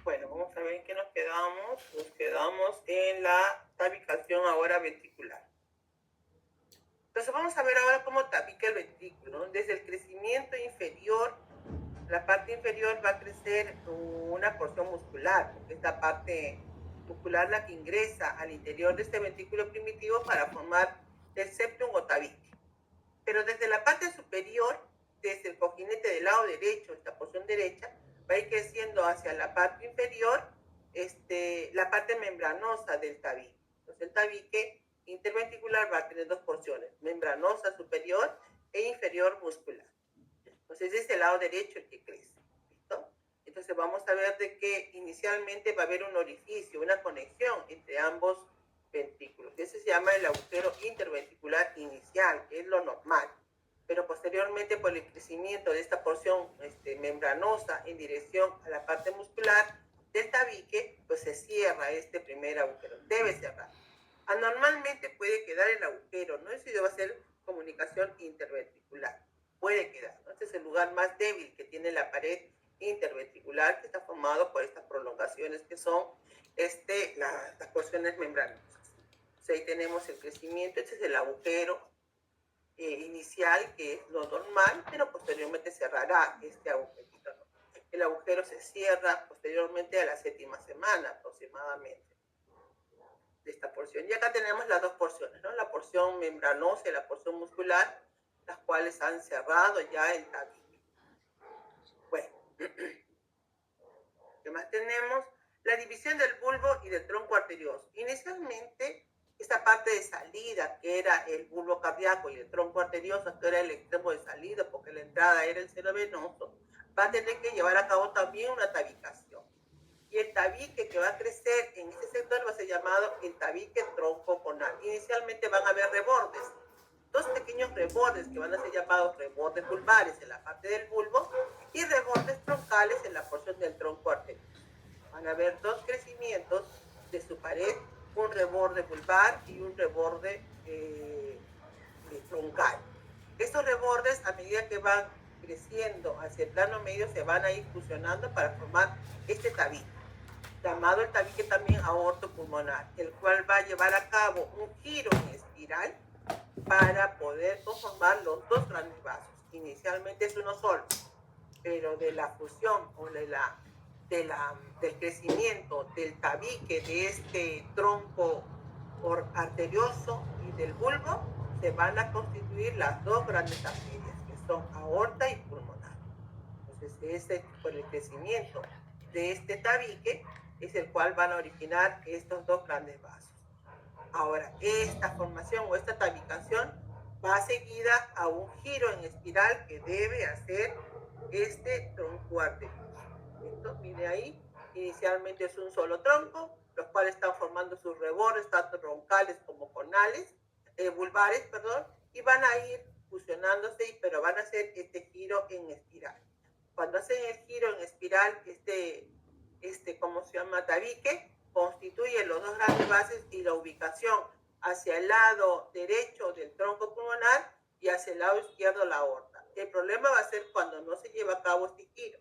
Bueno, vamos a ver en qué nos quedamos. Nos quedamos en la tabicación ahora ventricular. Entonces vamos a ver ahora cómo tabica el ventrículo, ¿no? Desde el crecimiento inferior, la parte inferior va a crecer una porción muscular, porque es la parte muscular la que ingresa al interior de este ventrículo primitivo para formar el septum o tabique. Pero desde la parte superior, desde el cojinete del lado derecho, esta porción derecha, va a ir creciendo hacia la parte inferior, la parte membranosa del tabique. Entonces el tabique interventricular va a tener dos porciones, membranosa superior e inferior muscular. Entonces es el lado derecho el que crece. ¿Listo? Entonces vamos a ver de que inicialmente va a haber un orificio, una conexión entre ambos ventrículos. Ese se llama el agujero interventricular inicial, que es lo normal. Pero posteriormente, por el crecimiento de esta porción membranosa en dirección a la parte muscular del tabique, pues se cierra este primer agujero. Debe cerrar. Anormalmente puede quedar el agujero, ¿no? Eso va a ser comunicación interventricular. Puede quedar, ¿no? Este es el lugar más débil que tiene la pared interventricular que está formado por estas prolongaciones que son las porciones membranosas. Entonces, ahí tenemos el crecimiento, este es el agujero inicial, que es lo normal, pero posteriormente cerrará este agujerito, ¿no? El agujero se cierra posteriormente a la 7ª semana aproximadamente de esta porción. Y acá tenemos las dos porciones, ¿no? La porción membranosa y la porción muscular, las cuales han cerrado ya el tabique. Bueno, ¿qué más tenemos? La división del bulbo y del tronco arterioso. Inicialmente, esta parte de salida, que era el bulbo cardíaco, y el tronco arterioso, que era el extremo de salida, porque la entrada era el seno venoso, va a tener que llevar a cabo también una tabicación. Y el tabique que va a crecer en este sector va a ser llamado el tabique troncoconal. Inicialmente van a haber rebordes, dos pequeños rebordes que van a ser llamados rebordes vulvares en la parte del bulbo y rebordes troncales en la porción del tronco arterioso. Van a haber dos crecimientos de su pared, un reborde vulvar y un reborde troncal. Estos rebordes, a medida que van creciendo hacia el plano medio, se van a ir fusionando para formar este tabique, llamado el tabique también aortopulmonar, el cual va a llevar a cabo un giro en espiral para poder conformar los dos grandes vasos. Inicialmente es uno solo, pero de la fusión o del crecimiento del tabique de este tronco arterioso y del bulbo, se van a constituir las dos grandes arterias, que son aorta y pulmonar. Entonces, por el crecimiento de este tabique es el cual van a originar estos dos grandes vasos. Ahora, esta formación o esta tabicación va seguida a un giro en espiral que debe hacer este tronco arterioso. Esto, mire ahí, inicialmente es un solo tronco, los cuales están formando sus rebordes, tanto troncales como conales, vulvares, perdón, y van a ir fusionándose, pero van a hacer este giro en espiral. Cuando hacen el giro en espiral, ¿cómo se llama? Tabique, constituye los dos grandes bases y la ubicación hacia el lado derecho del tronco pulmonar y hacia el lado izquierdo la aorta. El problema va a ser cuando no se lleva a cabo este giro.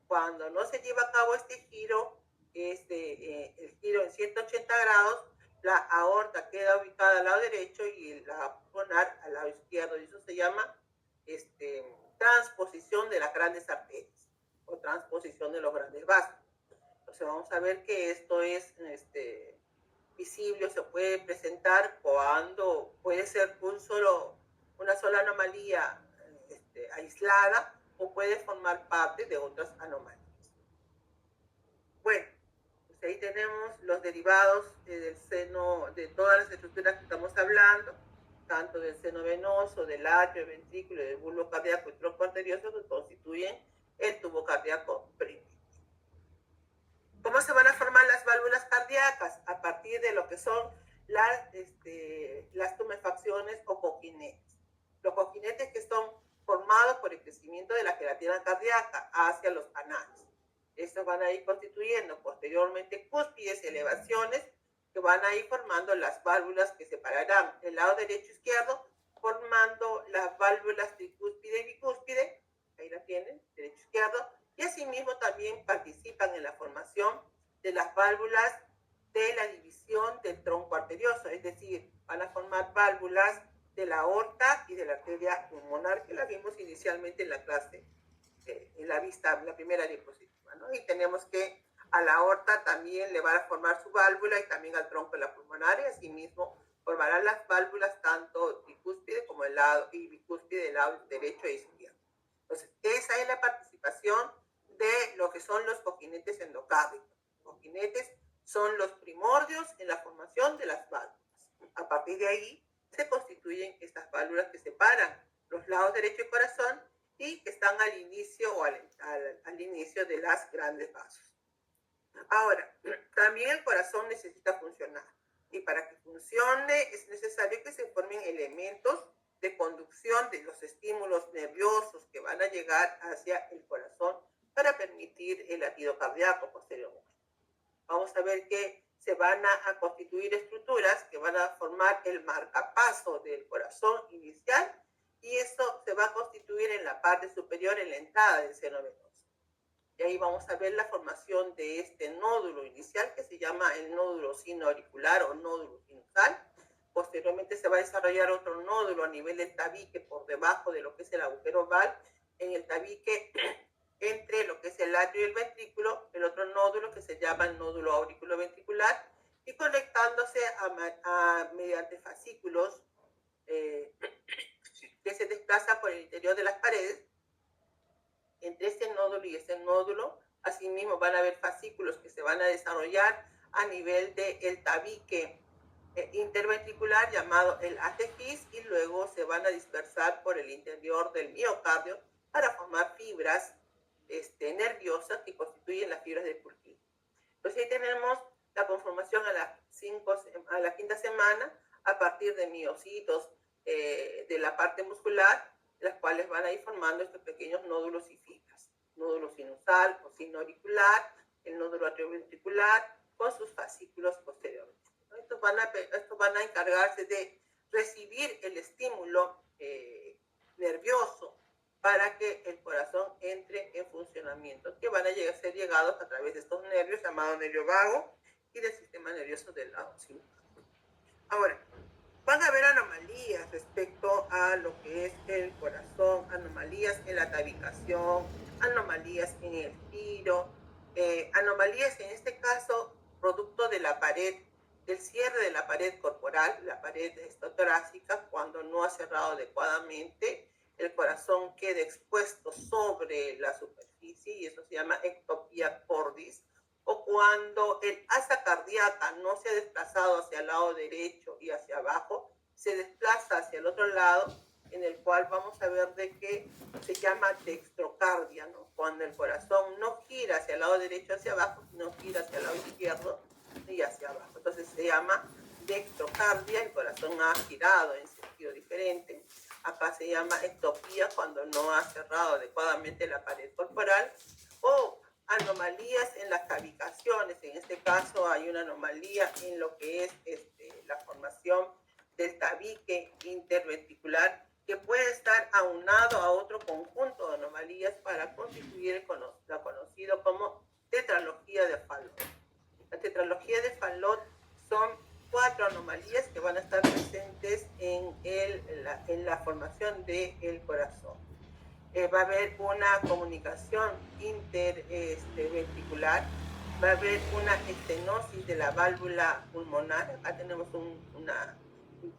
Cuando no se lleva a cabo este giro, el giro en 180 grados, la aorta queda ubicada al lado derecho y la pulmonar al lado izquierdo. Y eso se llama transposición de las grandes arterias o transposición de los grandes vasos. Entonces vamos a ver que esto es visible, se puede presentar cuando puede ser una sola anomalía aislada o puede formar parte de otras anomalías. Bueno, pues ahí tenemos los derivados del seno, de todas las estructuras que estamos hablando, tanto del seno venoso, del atrio, del ventrículo, del bulbo cardíaco y tronco arterioso, que constituyen el tubo cardíaco primero. ¿Cómo se van a formar las válvulas cardíacas? A partir de lo que son las tumefacciones o cojinetes. Los cojinetes que son formados por el crecimiento de la gelatina cardíaca hacia los canales. Estos van a ir constituyendo posteriormente cúspides, elevaciones, que van a ir formando las válvulas que separarán el lado derecho e izquierdo, formando las válvulas tricúspide y bicúspide. Ahí la tienen, derecho e izquierdo. Y asimismo también participan en la formación de las válvulas de la división del tronco arterioso, es decir, van a formar válvulas de la aorta y de la arteria pulmonar, que la vimos inicialmente en la clase, en la primera diapositiva, ¿no? Y tenemos que a la aorta también le van a formar su válvula y también al tronco de la pulmonar, y asimismo formarán las válvulas tanto tricúspide como el lado y bicúspide del lado derecho e izquierdo. Entonces, esa es la participación de lo que son los cojinetes endocárdicos. Los cojinetes son los primordios en la formación de las válvulas. A partir de ahí se constituyen estas válvulas que separan los lados derecho y corazón y que están al inicio o al inicio de las grandes vasos. Ahora, también el corazón necesita funcionar y para que funcione es necesario que se formen elementos de conducción de los estímulos nerviosos que van a llegar hacia el corazón para permitir el latido cardíaco posteriormente. Vamos a ver que se van a constituir estructuras que van a formar el marcapaso del corazón inicial y esto se va a constituir en la parte superior, en la entrada del seno venoso. Y ahí vamos a ver la formación de este nódulo inicial que se llama el nódulo sinoauricular o nódulo sinusal. Posteriormente se va a desarrollar otro nódulo a nivel del tabique por debajo de lo que es el agujero oval, en el tabique entre lo que es el atrio y el ventrículo, el otro nódulo que se llama el nódulo auriculoventricular, y conectándose mediante fascículos que se desplazan por el interior de las paredes. Entre este nódulo y este nódulo, asimismo van a haber fascículos que se van a desarrollar a nivel del tabique interventricular llamado el ATFIS, y luego se van a dispersar por el interior del miocardio para formar fibras nerviosas que constituyen las fibras de Purkinje. Entonces ahí tenemos la conformación a la quinta semana a partir de miocitos de la parte muscular, las cuales van a ir formando estos pequeños nódulos y fibras. Nódulo sinusal o sinoauricular, el nódulo atrioventricular con sus fascículos posteriores. Estos van a encargarse de recibir el estímulo nervioso para que el corazón entre en funcionamiento, que van a ser llegados a través de estos nervios llamados nervio vago y del sistema nervioso del lado simpático. Ahora, van a haber anomalías respecto a lo que es el corazón, anomalías en la tabicación, anomalías en el giro, anomalías en este caso producto de la pared, del cierre de la pared corporal, la pared torácica, cuando no ha cerrado adecuadamente, el corazón queda expuesto sobre la superficie y eso se llama ectopía cordis, o cuando el asa cardíaca no se ha desplazado hacia el lado derecho y hacia abajo, se desplaza hacia el otro lado, en el cual vamos a ver de que se llama dextrocardia, ¿no? Cuando el corazón no gira hacia el lado derecho hacia abajo, sino gira hacia el lado izquierdo y hacia abajo. Entonces se llama dextrocardia, el corazón ha girado en sentido diferente. Acá se llama ectopía cuando no ha cerrado adecuadamente la pared corporal, o anomalías en las tabicaciones. En este caso hay una anomalía en lo que es la formación del tabique interventricular, que puede estar aunado a otro conjunto de anomalías para constituir lo conocido como tetralogía de Fallot. La tetralogía de Fallot son 4 anomalías que van a estar presentes en la formación del corazón. Va a haber una comunicación interventricular, va a haber una estenosis de la válvula pulmonar. Acá tenemos una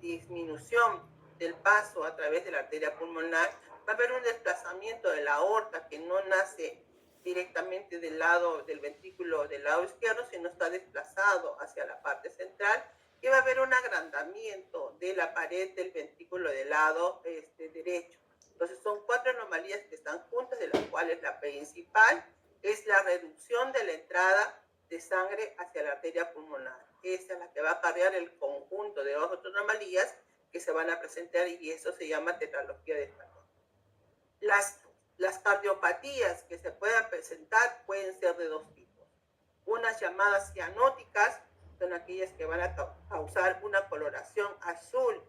disminución del paso a través de la arteria pulmonar. Va a haber un desplazamiento de la aorta que no nace directamente del lado del ventrículo del lado izquierdo, sino está desplazado hacia la parte central, y va a haber un agrandamiento de la pared del ventrículo del lado derecho. Entonces son 4 anomalías que están juntas, de las cuales la principal es la reducción de la entrada de sangre hacia la arteria pulmonar. Esa es la que va a acarrear el conjunto de otras anomalías que se van a presentar, y eso se llama tetralogía de Fallot. Las cardiopatías que se puedan presentar pueden ser de 2 tipos. Unas llamadas cianóticas son aquellas que van a causar una coloración azul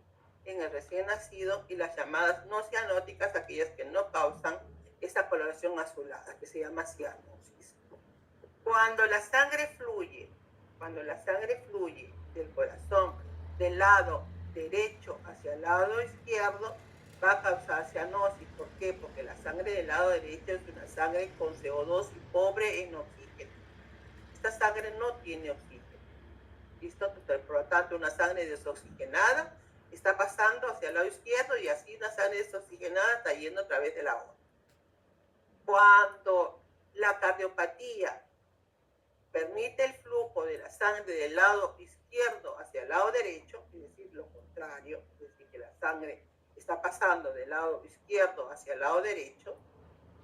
en el recién nacido, y las llamadas no cianóticas, aquellas que no causan esa coloración azulada, que se llama cianosis. Cuando la sangre fluye del corazón del lado derecho hacia el lado izquierdo, va a causar cianosis. ¿Por qué? Porque la sangre del lado derecho es una sangre con CO2 y pobre en oxígeno. Esta sangre no tiene oxígeno. ¿Listo? Por lo tanto, una sangre desoxigenada está pasando hacia el lado izquierdo, y así una sangre desoxigenada está yendo a través de la aorta. Cuando la cardiopatía permite el flujo de la sangre del lado izquierdo hacia el lado derecho, es decir, lo contrario, es decir, que la sangre está pasando del lado izquierdo hacia el lado derecho,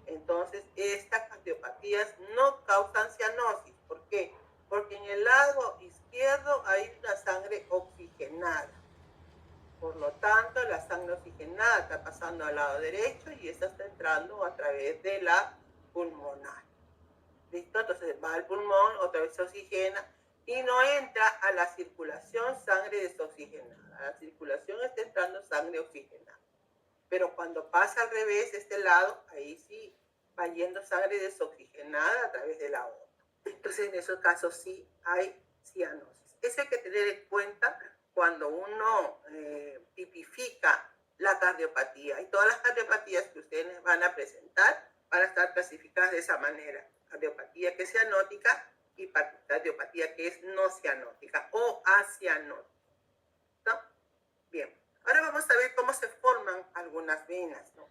entonces estas cardiopatías no causan cianosis. ¿Por qué? Porque en el lado izquierdo hay una sangre oxigenada. Por lo tanto, la sangre oxigenada está pasando al lado derecho y esta está entrando a través de la pulmonar. ¿Listo? Entonces va al pulmón, otra vez se oxigena y no entra a la circulación sangre desoxigenada. A la circulación está entrando sangre oxigenada. Pero cuando pasa al revés, este lado, ahí sí va yendo sangre desoxigenada a través de la aorta. Entonces, en esos casos sí hay cianosis. Eso hay que tener en cuenta cuando uno tipifica la cardiopatía. Y todas las cardiopatías que ustedes van a presentar van a estar clasificadas de esa manera. Cardiopatía que es cianótica y cardiopatía que es no cianótica o acianótica. ¿No? Bien. Ahora vamos a ver cómo se forman algunas venas, ¿no?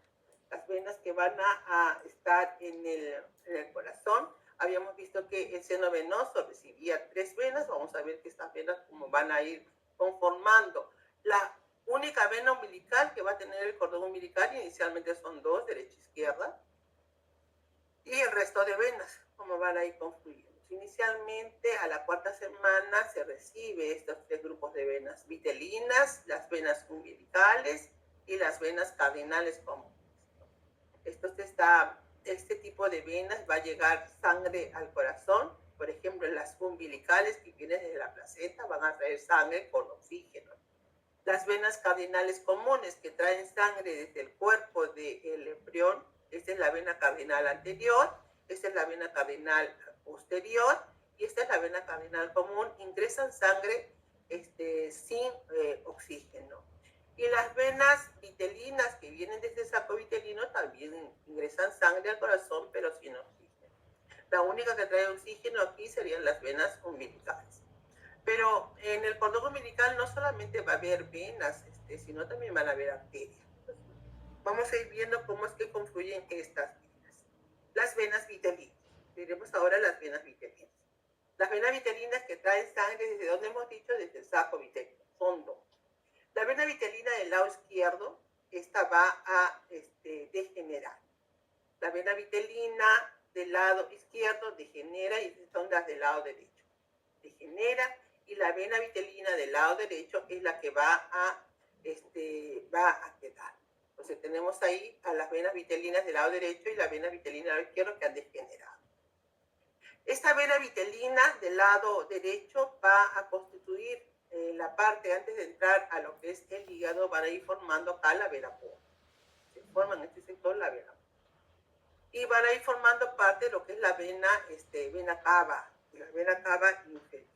Las venas que van a estar en el corazón. Habíamos visto que el seno venoso recibía 3 venas. Vamos a ver que estas venas como van a ir conformando. La única vena umbilical que va a tener el cordón umbilical inicialmente son 2, derecha e izquierda. Y el resto de venas, como van a ir confluyendo. Inicialmente, a la 4ª semana, se recibe estos 3 grupos de venas vitelinas, las venas umbilicales y las venas cardinales comunes. Este tipo de venas va a llegar sangre al corazón. Por ejemplo, las umbilicales que vienen desde la placenta van a traer sangre con oxígeno. Las venas cardinales comunes que traen sangre desde el cuerpo del embrión, esta es la vena cardinal anterior, esta es la vena cardinal posterior y esta es la vena cardinal común, ingresan sangre sin oxígeno. Y las venas vitelinas que vienen desde el saco vitelino también ingresan sangre al corazón, pero sin oxígeno. La única que trae oxígeno aquí serían las venas umbilicales. Pero en el cordón umbilical no solamente va a haber venas, sino también van a haber arterias. Vamos a ir viendo cómo es que confluyen estas venas. Las venas vitelinas. Veremos ahora las venas vitelinas. Las venas vitelinas que traen sangre, ¿desde dónde hemos dicho? Desde el saco vitelino. Son 2. La vena vitelina del lado izquierdo, esta va a degenerar. La vena vitelina del lado izquierdo degenera y son las del lado derecho. Degenera y la vena vitelina del lado derecho es la que va a quedar. Entonces tenemos ahí a las venas vitelinas del lado derecho y la vena vitelina del lado izquierdo que han degenerado. Esta vena vitelina del lado derecho va a constituir la parte, antes de entrar a lo que es el hígado, van a ir formando acá la vena porta. Se forma en este sector la vena porta. Y van a ir formando parte de lo que es la vena cava, la vena cava inferior.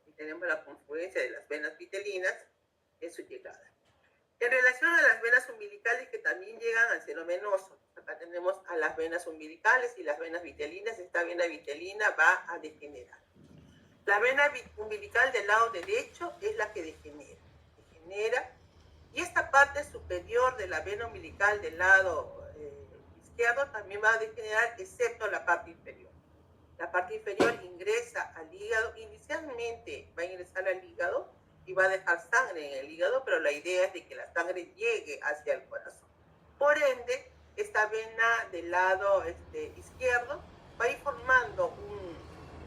Y tenemos la confluencia de las venas vitelinas en su llegada. En relación a las venas umbilicales que también llegan al seno venoso, acá tenemos a las venas umbilicales y las venas vitelinas. Esta vena vitelina va a degenerar. La vena umbilical del lado derecho es la que degenera, y esta parte superior de la vena umbilical del lado izquierdo también va a degenerar, excepto la parte inferior. La parte inferior ingresa al hígado, inicialmente va a ingresar al hígado y va a dejar sangre en el hígado, pero la idea es de que la sangre llegue hacia el corazón. Por ende, esta vena del lado izquierdo va a ir formando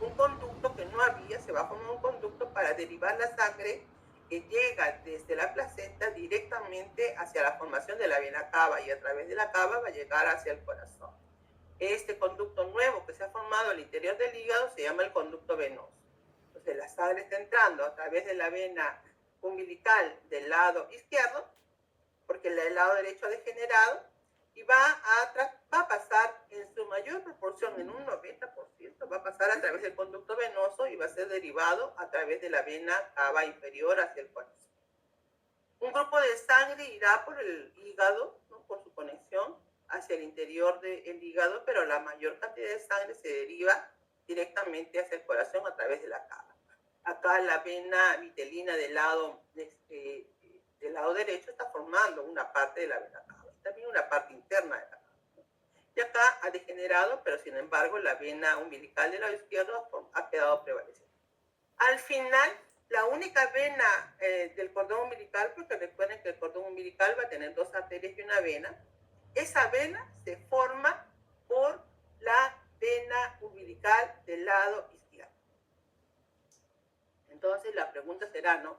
un conducto que no había, se va a formar un conducto para derivar la sangre que llega desde la placenta directamente hacia la formación de la vena cava, y a través de la cava va a llegar hacia el corazón. Este conducto nuevo que se ha formado al interior del hígado se llama el conducto venoso. Entonces la sangre está entrando a través de la vena umbilical del lado izquierdo, porque el lado derecho ha degenerado, y va a pasar en su mayor proporción, en un 90%, va a pasar a través del conducto venoso y va a ser derivado a través de la vena cava inferior hacia el corazón. Un grupo de sangre irá por el hígado, ¿no?, por su conexión hacia el interior del hígado, pero la mayor cantidad de sangre se deriva directamente hacia el corazón a través de la cava. Acá la vena vitelina del lado derecho está formando una parte de la vena cava, también una parte interna de la cava. Y acá ha degenerado, pero sin embargo la vena umbilical del lado izquierdo ha quedado prevaleciente. Al final, la única vena del cordón umbilical, porque recuerden que el cordón umbilical va a tener 2 arterias y una vena, esa vena se forma por la vena umbilical del lado izquierdo. Entonces la pregunta será, ¿no?,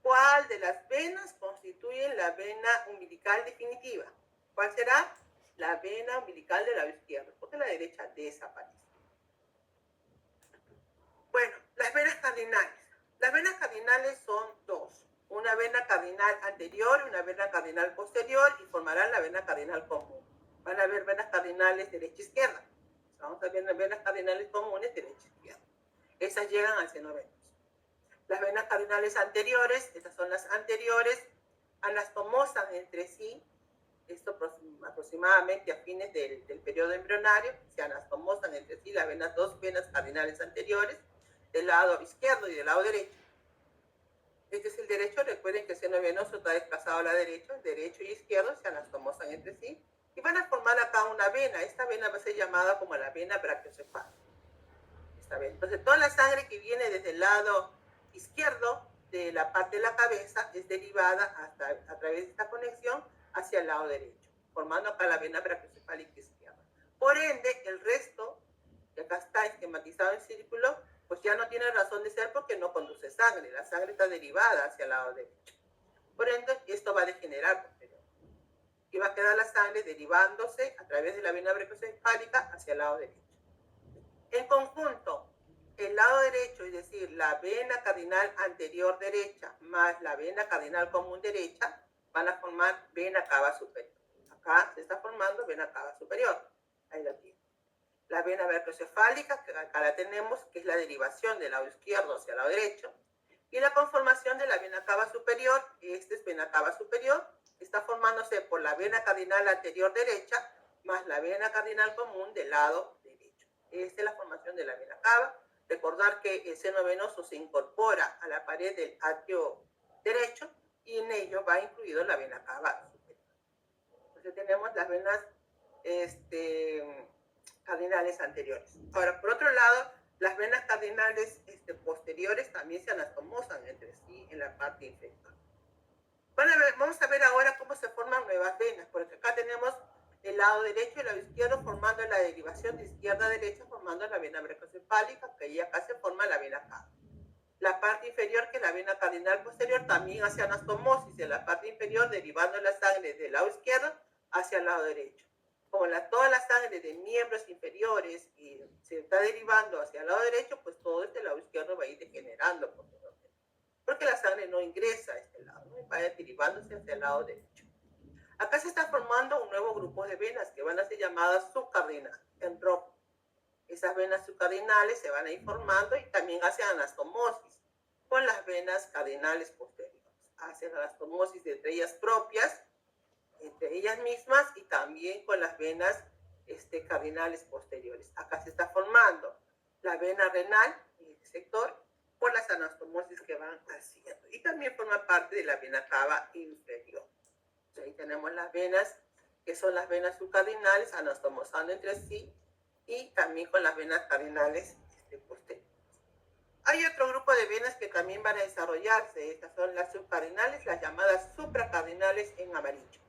¿cuál de las venas constituye la vena umbilical definitiva? ¿Cuál será? La vena umbilical del lado izquierdo, porque la derecha desaparece. Bueno, las venas cardinales. Las venas cardinales son 2. Una vena cardinal anterior y una vena cardinal posterior, y formarán la vena cardinal común. van a haber venas cardinales derecha-izquierda. Vamos a ver venas cardinales comunes derecha-izquierda. Esas llegan al seno venoso. Las venas cardinales anteriores, estas son las anteriores, anastomosan entre sí, esto aproximadamente a fines del periodo embrionario, se anastomosan entre sí las dos venas cardinales anteriores, del lado izquierdo y del lado derecho. Este es el derecho, recuerden que el seno venoso está desplazado a la derecha, el derecho y izquierdo se anastomosan entre sí y van a formar acá una vena. Esta vena va a ser llamada como la vena brachiocefálica. Entonces, toda la sangre que viene desde el lado izquierdo de la parte de la cabeza es derivada a través de esta conexión hacia el lado derecho, formando acá la vena brachiocefálica izquierda. Por ende, el resto, que acá está esquematizado en círculo, pues ya no tiene razón de ser porque no conduce sangre. La sangre está derivada hacia el lado derecho. Por ende, esto va a degenerar posteriormente. Y va a quedar la sangre derivándose a través de la vena brachiocefálica hacia el lado derecho. En conjunto, el lado derecho, es decir, la vena cardinal anterior derecha más la vena cardinal común derecha, van a formar vena cava superior. Acá se está formando vena cava superior. Ahí la tiene. La vena brachiocefálica, que acá la tenemos, que es la derivación del lado izquierdo hacia el lado derecho. Y la conformación de la vena cava superior, esta es vena cava superior, está formándose por la vena cardinal anterior derecha más la vena cardinal común del lado derecho. Esta es la formación de la vena cava. Recordar que el seno venoso se incorpora a la pared del atrio derecho y en ello va incluido la vena cava superior. Entonces tenemos las venas cardinales anteriores. Ahora, por otro lado, las venas cardinales posteriores también se anastomosan entre sí en la parte inferior. Vamos a ver ahora cómo se forman nuevas venas, porque acá tenemos el lado derecho y el lado izquierdo formando la derivación de izquierda a derecha, formando la vena brachiocefálica, que ahí acá se forma la vena cava. La parte inferior, que es la vena cardinal posterior, también hace anastomosis en la parte inferior, derivando la sangre del lado izquierdo hacia el lado derecho. Como toda la sangre de miembros inferiores y se está derivando hacia el lado derecho, pues todo este lado izquierdo va a ir degenerando posteriormente, porque la sangre no ingresa a este lado, ¿no? Va a ir derivándose hacia el lado derecho. Acá se está formando un nuevo grupo de venas que van a ser llamadas subcardinales, en rojo. Esas venas subcardinales se van a ir formando y también hacen anastomosis con las venas cardinales posteriores. Hacen anastomosis entre ellas propias, entre ellas mismas y también con las venas cardinales posteriores. Acá se está formando la vena renal en este sector por las anastomosis que van haciendo. Y también forma parte de la vena cava inferior. Entonces, ahí tenemos las venas que son las venas subcardinales anastomosando entre sí y también con las venas cardinales posteriores. Hay otro grupo de venas que también van a desarrollarse. Estas son las subcardinales, las llamadas supracardinales en amarillo.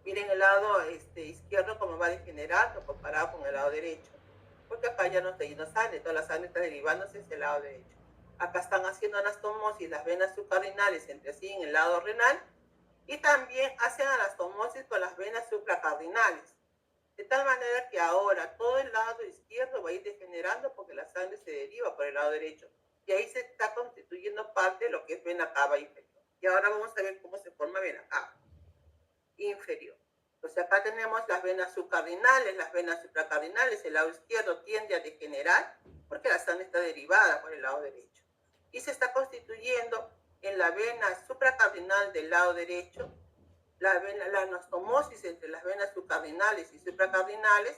Miren el lado izquierdo cómo va degenerando comparado con el lado derecho. Porque acá ya no está yendo sangre, toda la sangre está derivándose hacia el lado derecho. Acá están haciendo anastomosis las venas subcardinales entre sí en el lado renal y también hacen anastomosis con las venas supracardinales. De tal manera que ahora todo el lado izquierdo va a ir degenerando porque la sangre se deriva por el lado derecho. Y ahí se está constituyendo parte de lo que es vena cava inferior. Y ahora vamos a ver cómo se forma vena cava inferior. Entonces acá tenemos las venas subcardinales, las venas supracardinales. El lado izquierdo tiende a degenerar porque la sangre está derivada por el lado derecho. Y se está constituyendo en la vena supracardinal del lado derecho la anastomosis entre las venas subcardinales y supracardinales,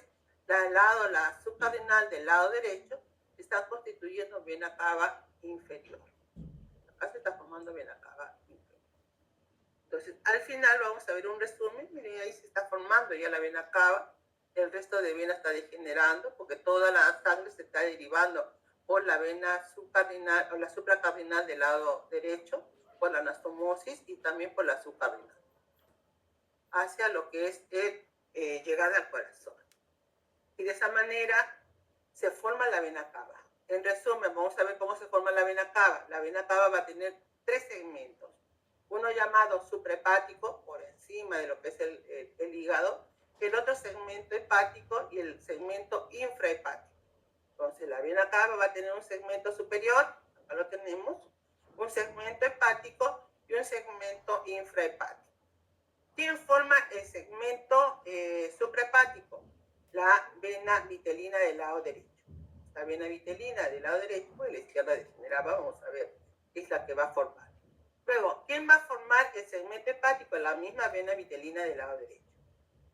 la subcardinal del lado derecho, está constituyendo vena cava inferior. Acá se está formando vena cava inferior. Entonces, al final vamos a ver un resumen. Miren, ahí se está formando ya la vena cava. El resto de vena está degenerando porque toda la sangre se está derivando por la vena subcardinal o la supracardinal del lado derecho, por la anastomosis y también por la subcardinal, hacia lo que es llegada al corazón. Y de esa manera se forma la vena cava. En resumen, vamos a ver cómo se forma la vena cava. La vena cava va a tener tres segmentos. Uno llamado suprahepático, por encima de lo que es el hígado. El otro segmento hepático y el segmento infrahepático. Entonces, la vena cava va a tener un segmento superior, acá lo tenemos, un segmento hepático y un segmento infrahepático. ¿Quién forma el segmento suprahepático? La vena vitelina del lado derecho. La vena vitelina del lado derecho, pues la izquierda degeneraba, vamos a ver, es la que va a formar. Luego, ¿quién va a formar el segmento hepático? La misma vena vitelina del lado derecho.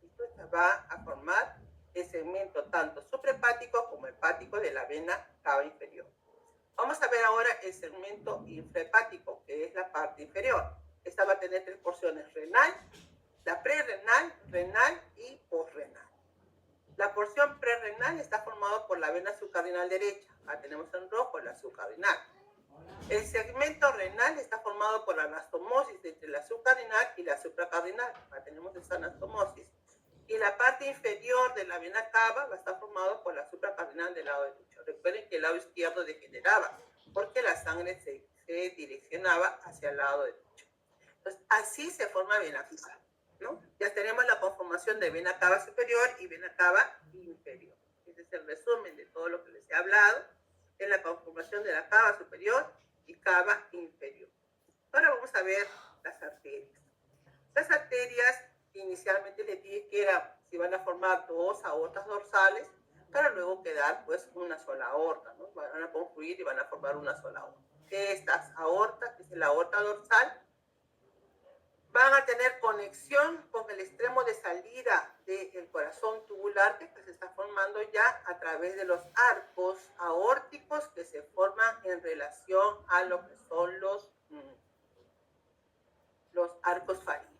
Esta va a formar el segmento tanto suprahepático como hepático de la vena cava inferior. Vamos a ver ahora el segmento infrahepático, que es la parte inferior. Esta va a tener tres porciones: renal, la prerrenal, renal y posrenal. La porción prerrenal está formada por la vena subcardinal derecha. Acá tenemos en rojo la subcardinal. El segmento renal está formado por la anastomosis entre la subcardinal y la supracardinal. Acá tenemos esta anastomosis. Y la parte inferior de la vena cava va a estar formada por la supracardinal del lado derecho. Recuerden que el lado izquierdo degeneraba porque la sangre se direccionaba hacia el lado derecho. Entonces, así se forma vena cava, ¿no? Ya tenemos la conformación de vena cava superior y vena cava inferior. Ese es el resumen de todo lo que les he hablado en la conformación de la cava superior y cava inferior. Ahora vamos a ver las arterias. Las arterias inicialmente les dije que se van a formar dos aortas dorsales para luego quedar pues una sola aorta, ¿no? Van a confluir y van a formar una sola aorta. Estas aortas, que es la aorta dorsal, van a tener conexión con el extremo de salida del corazón tubular que se está formando ya a través de los arcos aórticos que se forman en relación a lo que son los arcos faríneos.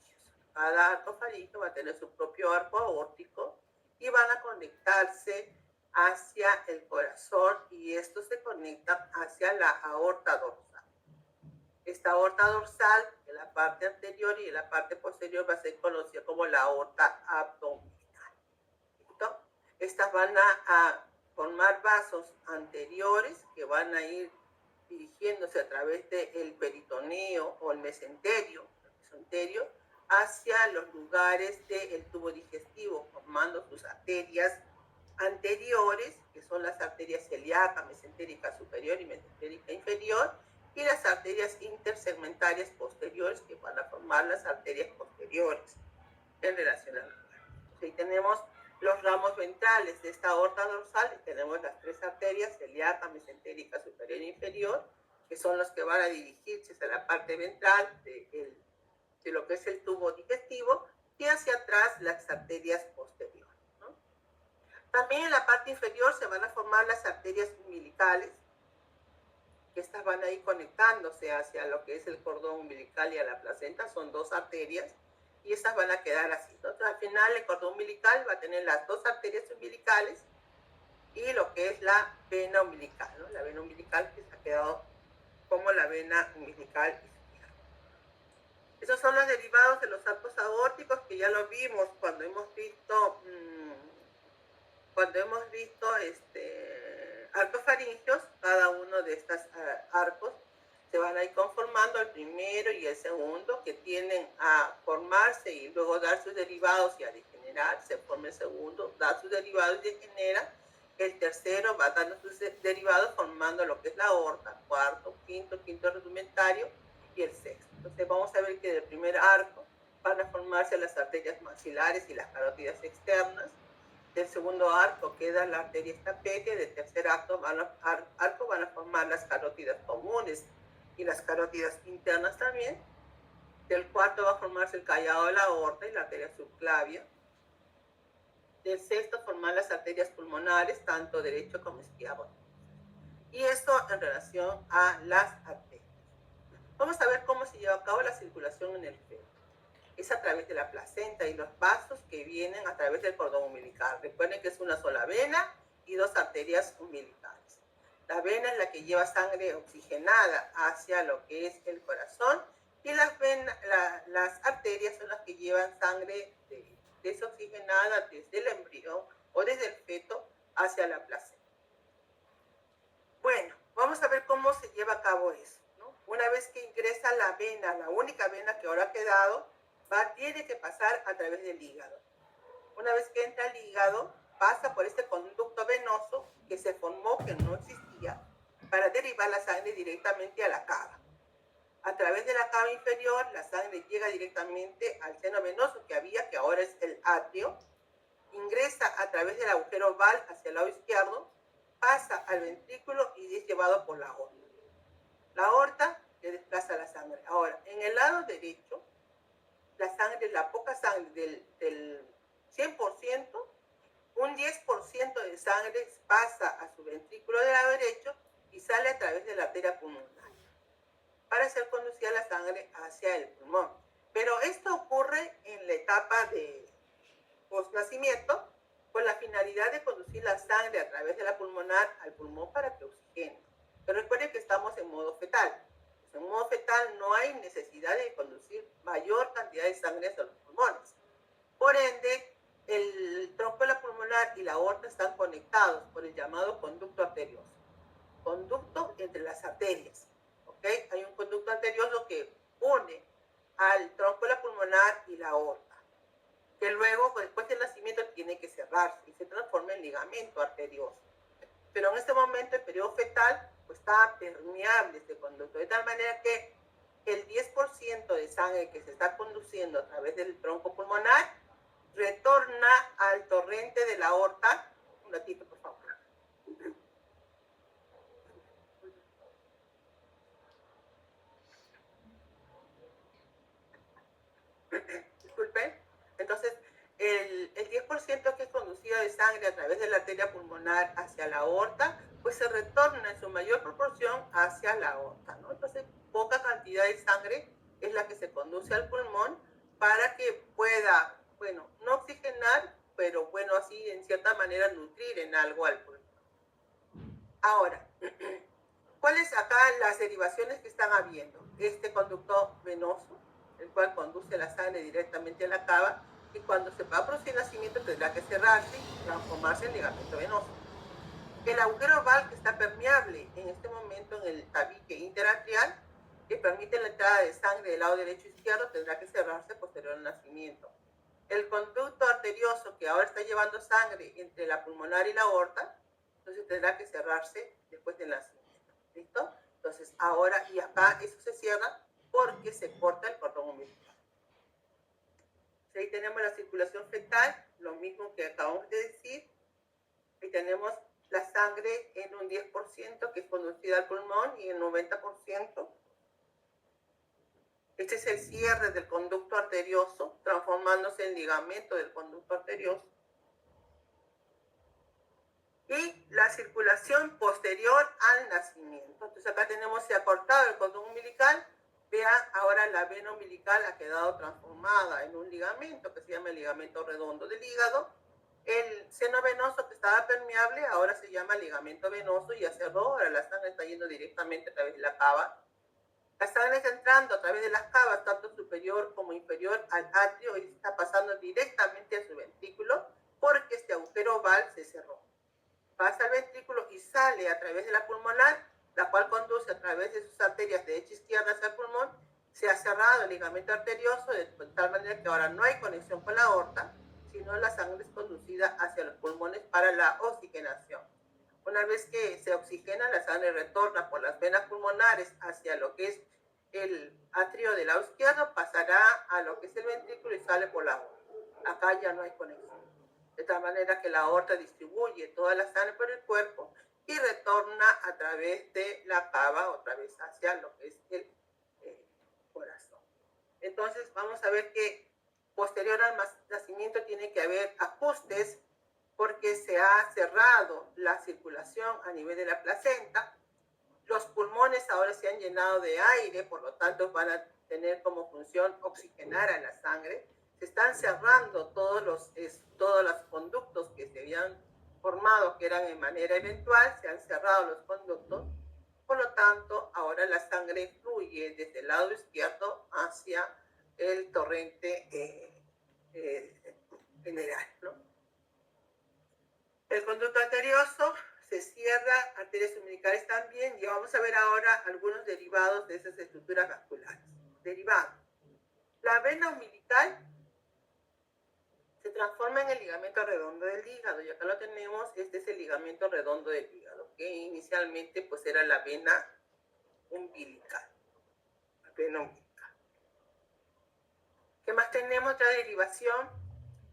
Cada arco faríngeo va a tener su propio arco aórtico y van a conectarse hacia el corazón y estos se conectan hacia la aorta dorsal. Esta aorta dorsal, en la parte anterior y en la parte posterior, va a ser conocida como la aorta abdominal. ¿Listo? Estas van a formar vasos anteriores que van a ir dirigiéndose a través del peritoneo o el mesenterio hacia los lugares del tubo digestivo, formando sus arterias anteriores, que son las arterias celíaca, mesentérica superior y mesentérica inferior, y las arterias intersegmentarias posteriores, que van a formar las arterias posteriores en relación al lugar. Ahí tenemos los ramos ventrales de esta aorta dorsal, tenemos las tres arterias, celíaca, mesentérica superior e inferior, que son los que van a dirigirse hacia la parte ventral de lo que es el tubo digestivo, y hacia atrás las arterias posteriores, ¿no? También en la parte inferior se van a formar las arterias umbilicales, que estas van a ir conectándose hacia lo que es el cordón umbilical y a la placenta. Son dos arterias y estas van a quedar así. Entonces, al final el cordón umbilical va a tener las dos arterias umbilicales y lo que es la vena umbilical, ¿no? La vena umbilical que se ha quedado como la vena umbilical izquierda. Esos son los derivados de los arcos aórticos, que ya lo vimos cuando hemos visto arcos faringios. Cada uno de estos arcos se van a ir conformando, el primero y el segundo, que tienden a formarse y luego dar sus derivados y a degenerar. Se forma el segundo, da sus derivados y degenera. El tercero va dando sus derivados formando lo que es la aorta, cuarto, quinto rudimentario y el sexto. Entonces vamos a ver que del primer arco van a formarse las arterias maxilares y las carótidas externas. Del segundo arco queda la arteria estapédia. Del tercer arco van a formar las carótidas comunes y las carótidas internas también. Del cuarto va a formarse el callado de la aorta y la arteria subclavia. Del sexto formar las arterias pulmonares, tanto derecho como izquierdo. Y esto en relación a las arterias. Vamos a ver cómo se lleva a cabo la circulación en el feto. Es a través de la placenta y los vasos que vienen a través del cordón umbilical. Recuerden que es una sola vena y dos arterias umbilicales. La vena es la que lleva sangre oxigenada hacia lo que es el corazón y las arterias son las que llevan sangre desoxigenada desde el embrión o desde el feto hacia la placenta. Bueno, vamos a ver cómo se lleva a cabo eso, ¿no? Una vez que ingresa la vena, la única vena que ahora ha quedado, tiene que pasar a través del hígado. Una vez que entra al hígado, pasa por este conducto venoso que se formó, que no existía, para derivar la sangre directamente a la cava. A través de la cava inferior, la sangre llega directamente al seno venoso que había, que ahora es el atrio, ingresa a través del agujero val hacia el lado izquierdo, pasa al ventrículo y es llevado por la aorta. La aorta le desplaza la sangre. Ahora, en el lado derecho, la sangre, la poca sangre del 100%, un 10% de sangre pasa a su ventrículo del lado derecho y sale a través de la arteria pulmonar para ser conducida la sangre hacia el pulmón. Pero esto ocurre en la etapa de postnacimiento con la finalidad de conducir la sangre a través de la pulmonar al pulmón para que oxigene. Pero recuerden que estamos en modo fetal. En modo fetal no hay necesidad de conducir mayor cantidad de sangre hacia los pulmones. Por ende, el tronco de la pulmonar y la aorta están conectados por el llamado conducto arterioso. Conducto entre las arterias. ¿Okay? Hay un conducto arterioso que une al tronco de la pulmonar y la aorta, que luego, después del nacimiento, tiene que cerrarse y se transforma en ligamento arterioso. Pero en este momento, el periodo fetal, pues está permeable este conducto, de tal manera que el 10% de sangre que se está conduciendo a través del tronco pulmonar retorna al torrente de la aorta. Un ratito, por favor. Disculpen. Entonces, el 10% que es conducido de sangre a través de la arteria pulmonar hacia la aorta, pues se retorna en su mayor proporción hacia la aorta, ¿no? Entonces, poca cantidad de sangre es la que se conduce al pulmón para que pueda, bueno, no oxigenar, pero bueno, así en cierta manera nutrir en algo al pulmón. Ahora, ¿cuáles acá las derivaciones que están habiendo? Este conducto venoso, el cual conduce la sangre directamente a la cava, y cuando se va a producir el nacimiento tendrá que cerrarse y transformarse en ligamento venoso. El agujero val, que está permeable en este momento en el tabique interatrial, que permite la entrada de sangre del lado derecho e izquierdo, tendrá que cerrarse posterior al nacimiento. El conducto arterioso, que ahora está llevando sangre entre la pulmonar y la aorta, entonces tendrá que cerrarse después del nacimiento. ¿Listo? Entonces ahora, y acá eso se cierra porque se corta el cordón umbilical. Ahí tenemos la circulación fetal, lo mismo que acabamos de decir. Ahí tenemos la sangre en un 10% que es conducida al pulmón y en 90%. Este es el cierre del conducto arterioso, transformándose en ligamento del conducto arterioso. Y la circulación posterior al nacimiento. Entonces acá tenemos, se ha cortado el cordón umbilical. Vean, ahora la vena umbilical ha quedado transformada en un ligamento que se llama el ligamento redondo del hígado. El seno venoso que estaba permeable ahora se llama ligamento venoso y ya cerró. Ahora la sangre está yendo directamente a través de la cava. La sangre está entrando a través de las cavas, tanto superior como inferior al atrio, y está pasando directamente a su ventrículo porque este agujero val se cerró. Pasa al ventrículo y sale a través de la pulmonar, la cual conduce a través de sus arterias derecha e izquierda hacia el pulmón. Se ha cerrado el ligamento arterioso de tal manera que ahora no hay conexión con la aorta, sino la sangre es conducida hacia los pulmones para la oxigenación. Una vez que se oxigena, la sangre retorna por las venas pulmonares hacia lo que es el atrio del lado izquierdo, pasará a lo que es el ventrículo y sale por la aorta. Acá ya no hay conexión. De tal manera que la aorta distribuye toda la sangre por el cuerpo y retorna a través de la cava otra vez hacia lo que es el corazón. Entonces vamos a ver que posterior al nacimiento tiene que haber ajustes porque se ha cerrado la circulación a nivel de la placenta. Los pulmones ahora se han llenado de aire, por lo tanto van a tener como función oxigenar a la sangre. Se están cerrando todos los conductos que se habían formado, que eran en manera eventual, se han cerrado los conductos. Por lo tanto, ahora la sangre fluye desde el lado izquierdo hacia el torrente general, ¿no? El conducto arterioso se cierra, arterias umbilicales también, y vamos a ver ahora algunos derivados de esas estructuras vasculares. Derivados. La vena umbilical se transforma en el ligamento redondo del hígado, y acá lo tenemos, este es el ligamento redondo del hígado, que inicialmente pues era la vena umbilical. ¿Ok? vena umbilical. ¿Qué más tenemos? Otra derivación.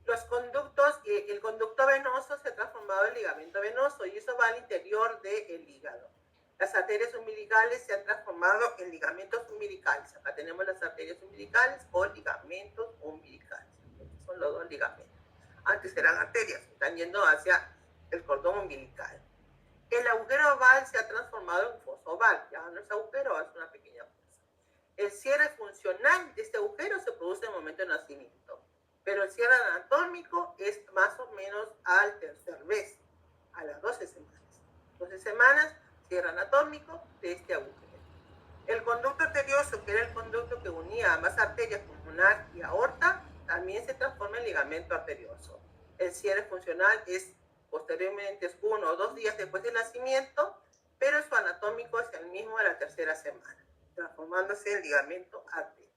Los conductos, el conducto venoso se ha transformado en ligamento venoso y eso va al interior del hígado. Las arterias umbilicales se han transformado en ligamentos umbilicales. Acá tenemos las arterias umbilicales o ligamentos umbilicales. Estos son los dos ligamentos. Antes eran arterias, están yendo hacia el cordón umbilical. El agujero oval se ha transformado en fosa oval. Ya no es agujero, es una pequeña fosa. El cierre funcional de este agujero se produce en el momento de nacimiento, pero el cierre anatómico es más o menos al tercer mes, a las 12 semanas. 12 semanas, cierre anatómico de este agujero. El conducto arterioso, que era el conducto que unía ambas arterias pulmonar y aorta, también se transforma en ligamento arterioso. El cierre funcional es posteriormente, es 1 o 2 días después del nacimiento, pero su anatómico es el mismo de la tercera semana, transformándose en ligamento arterioso.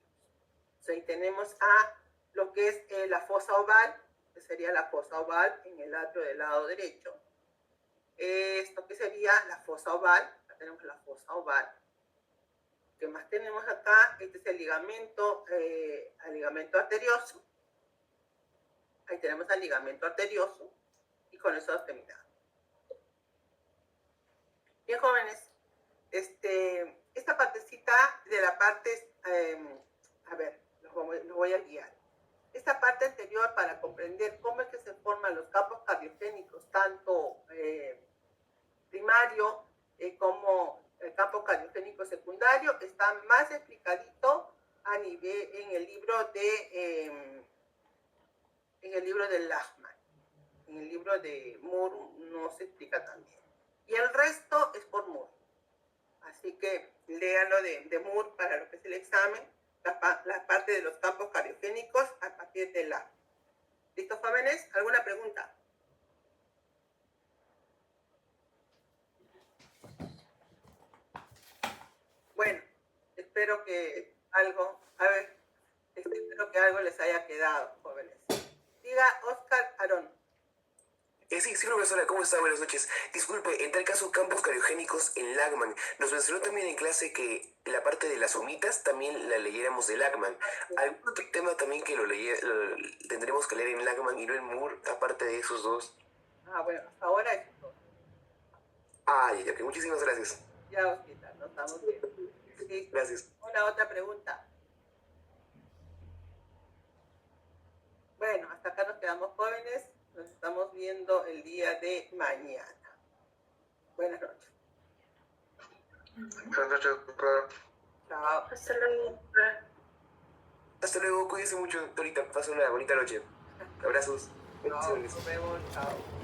Entonces, ahí tenemos a lo que es la fosa oval, que sería la fosa oval en el atrio del lado derecho. Esto que sería la fosa oval, acá tenemos la fosa oval. ¿Qué más tenemos acá? Este es el ligamento arterioso. Ahí tenemos el ligamento arterioso y con eso terminamos. Bien, jóvenes, esta partecita de la parte, a ver, los voy a guiar. Esta parte anterior, para comprender cómo es que se forman los campos cardiogénicos, tanto primario como el campo cardiogénico secundario, está más explicadito a nivel en el libro de Lachman. En el libro de Moore no se explica también. Y el resto es por Moore. Así que léanlo de Moore para lo que es el examen, la parte de los campos cardiogénicos a partir de la. ¿Listo, jóvenes? ¿Alguna pregunta? Bueno, espero que algo les haya quedado, jóvenes. Diga Oscar Arón. Sí, profesora, ¿cómo está? Buenas noches. Disculpe, en tal caso, campos cardiogénicos en Lachman. Nos mencionó también en clase que la parte de las somitas también la leyéramos de Lachman. ¿Algún otro tema también que lo tendremos que leer en Lachman y no en Moore, aparte de esos dos? Bueno, hasta ahora es todo. Ya, que muchísimas gracias. Ya, Osquita, nos estamos viendo. Sí. Gracias. Una otra pregunta. Bueno, hasta acá nos quedamos, jóvenes. Nos estamos viendo el día de mañana. Buenas noches. Buenas noches, doctor. Chao. Hasta luego. Hasta luego, cuídese mucho, doctorita. Pasa una bonita noche. Abrazos. Chao, nos vemos. Chao.